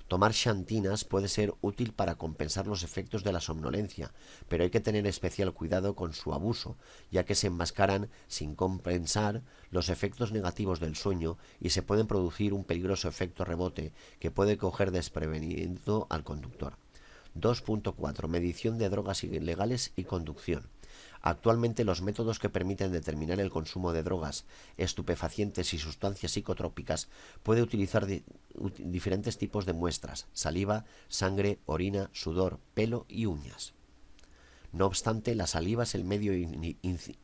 Tomar xantinas puede ser útil para compensar los efectos de la somnolencia, pero hay que tener especial cuidado con su abuso, ya que se enmascaran sin compensar los efectos negativos del sueño y se pueden producir un peligroso efecto rebote que puede coger desprevenido al conductor. 2.4. Medición de drogas ilegales y conducción. Actualmente los métodos que permiten determinar el consumo de drogas, estupefacientes y sustancias psicotrópicas puede utilizar diferentes tipos de muestras: saliva, sangre, orina, sudor, pelo y uñas. No obstante, la saliva es el medio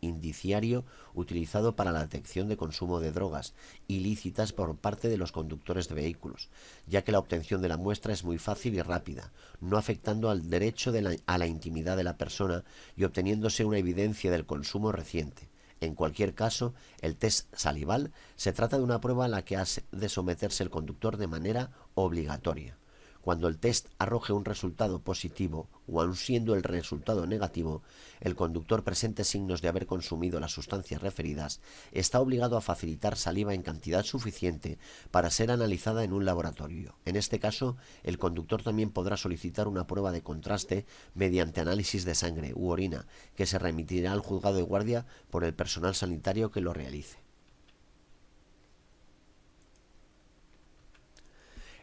indiciario utilizado para la detección de consumo de drogas ilícitas por parte de los conductores de vehículos, ya que la obtención de la muestra es muy fácil y rápida, no afectando al derecho a la intimidad de la persona y obteniéndose una evidencia del consumo reciente. En cualquier caso, el test salival se trata de una prueba a la que ha de someterse el conductor de manera obligatoria. Cuando el test arroje un resultado positivo o aun siendo el resultado negativo, el conductor presente signos de haber consumido las sustancias referidas, está obligado a facilitar saliva en cantidad suficiente para ser analizada en un laboratorio. En este caso, el conductor también podrá solicitar una prueba de contraste mediante análisis de sangre u orina, que se remitirá al juzgado de guardia por el personal sanitario que lo realice.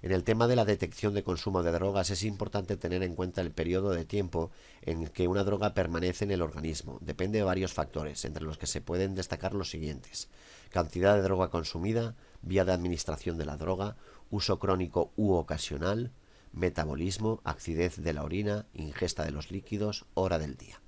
En el tema de la detección de consumo de drogas es importante tener en cuenta el periodo de tiempo en que una droga permanece en el organismo. Depende de varios factores, entre los que se pueden destacar los siguientes: cantidad de droga consumida, vía de administración de la droga, uso crónico u ocasional, metabolismo, acidez de la orina, ingesta de los líquidos, hora del día.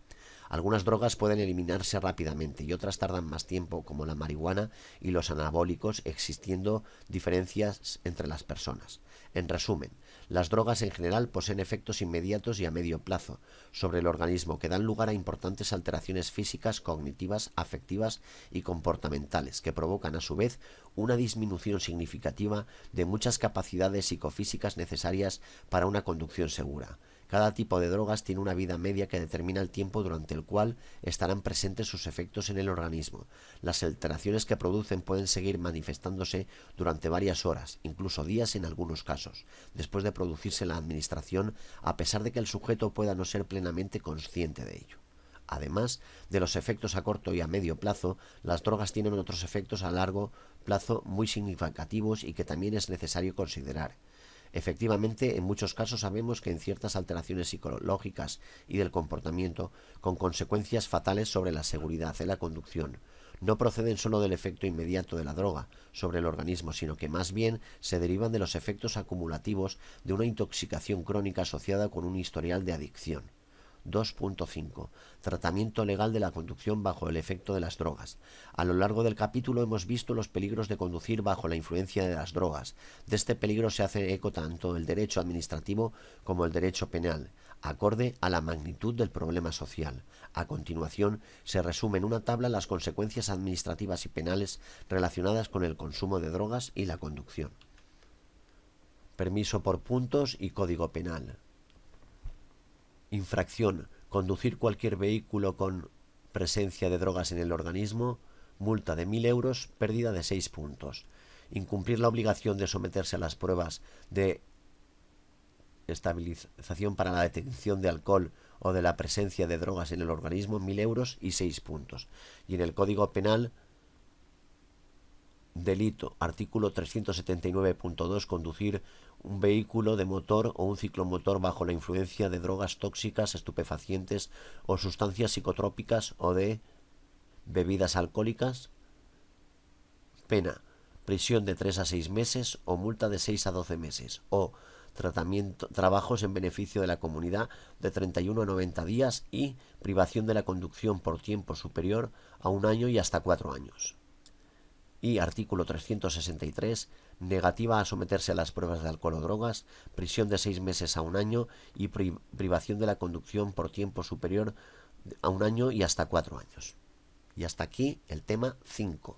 Algunas drogas pueden eliminarse rápidamente y otras tardan más tiempo, como la marihuana y los anabólicos, existiendo diferencias entre las personas. En resumen, las drogas en general poseen efectos inmediatos y a medio plazo sobre el organismo que dan lugar a importantes alteraciones físicas, cognitivas, afectivas y comportamentales, que provocan a su vez una disminución significativa de muchas capacidades psicofísicas necesarias para una conducción segura. Cada tipo de drogas tiene una vida media que determina el tiempo durante el cual estarán presentes sus efectos en el organismo. Las alteraciones que producen pueden seguir manifestándose durante varias horas, incluso días en algunos casos, después de producirse la administración, a pesar de que el sujeto pueda no ser plenamente consciente de ello. Además de los efectos a corto y a medio plazo, las drogas tienen otros efectos a largo plazo muy significativos y que también es necesario considerar. Efectivamente, en muchos casos sabemos que en ciertas alteraciones psicológicas y del comportamiento, con consecuencias fatales sobre la seguridad en la conducción, no proceden solo del efecto inmediato de la droga sobre el organismo, sino que más bien se derivan de los efectos acumulativos de una intoxicación crónica asociada con un historial de adicción. 2.5. Tratamiento legal de la conducción bajo el efecto de las drogas. A lo largo del capítulo hemos visto los peligros de conducir bajo la influencia de las drogas. De este peligro se hace eco tanto el derecho administrativo como el derecho penal, acorde a la magnitud del problema social. A continuación, se resume en una tabla las consecuencias administrativas y penales relacionadas con el consumo de drogas y la conducción. Permiso por puntos y Código Penal. Infracción: conducir cualquier vehículo con presencia de drogas en el organismo, multa de 1.000 euros, pérdida de 6 puntos. Incumplir la obligación de someterse a las pruebas de estabilización para la detección de alcohol o de la presencia de drogas en el organismo, 1.000 euros y 6 puntos. Y en el Código Penal, delito, artículo 379.2, conducir un vehículo de motor o un ciclomotor bajo la influencia de drogas tóxicas, estupefacientes o sustancias psicotrópicas o de bebidas alcohólicas. Pena: prisión de 3 a 6 meses o multa de 6 a 12 meses o trabajos en beneficio de la comunidad de 31 a 90 días y privación de la conducción por tiempo superior a 1 año y hasta 4 años. Y artículo 363, negativa a someterse a las pruebas de alcohol o drogas, prisión de 6 meses a 1 año y privación de la conducción por tiempo superior a 1 año y hasta 4 años. Y hasta aquí el tema 5.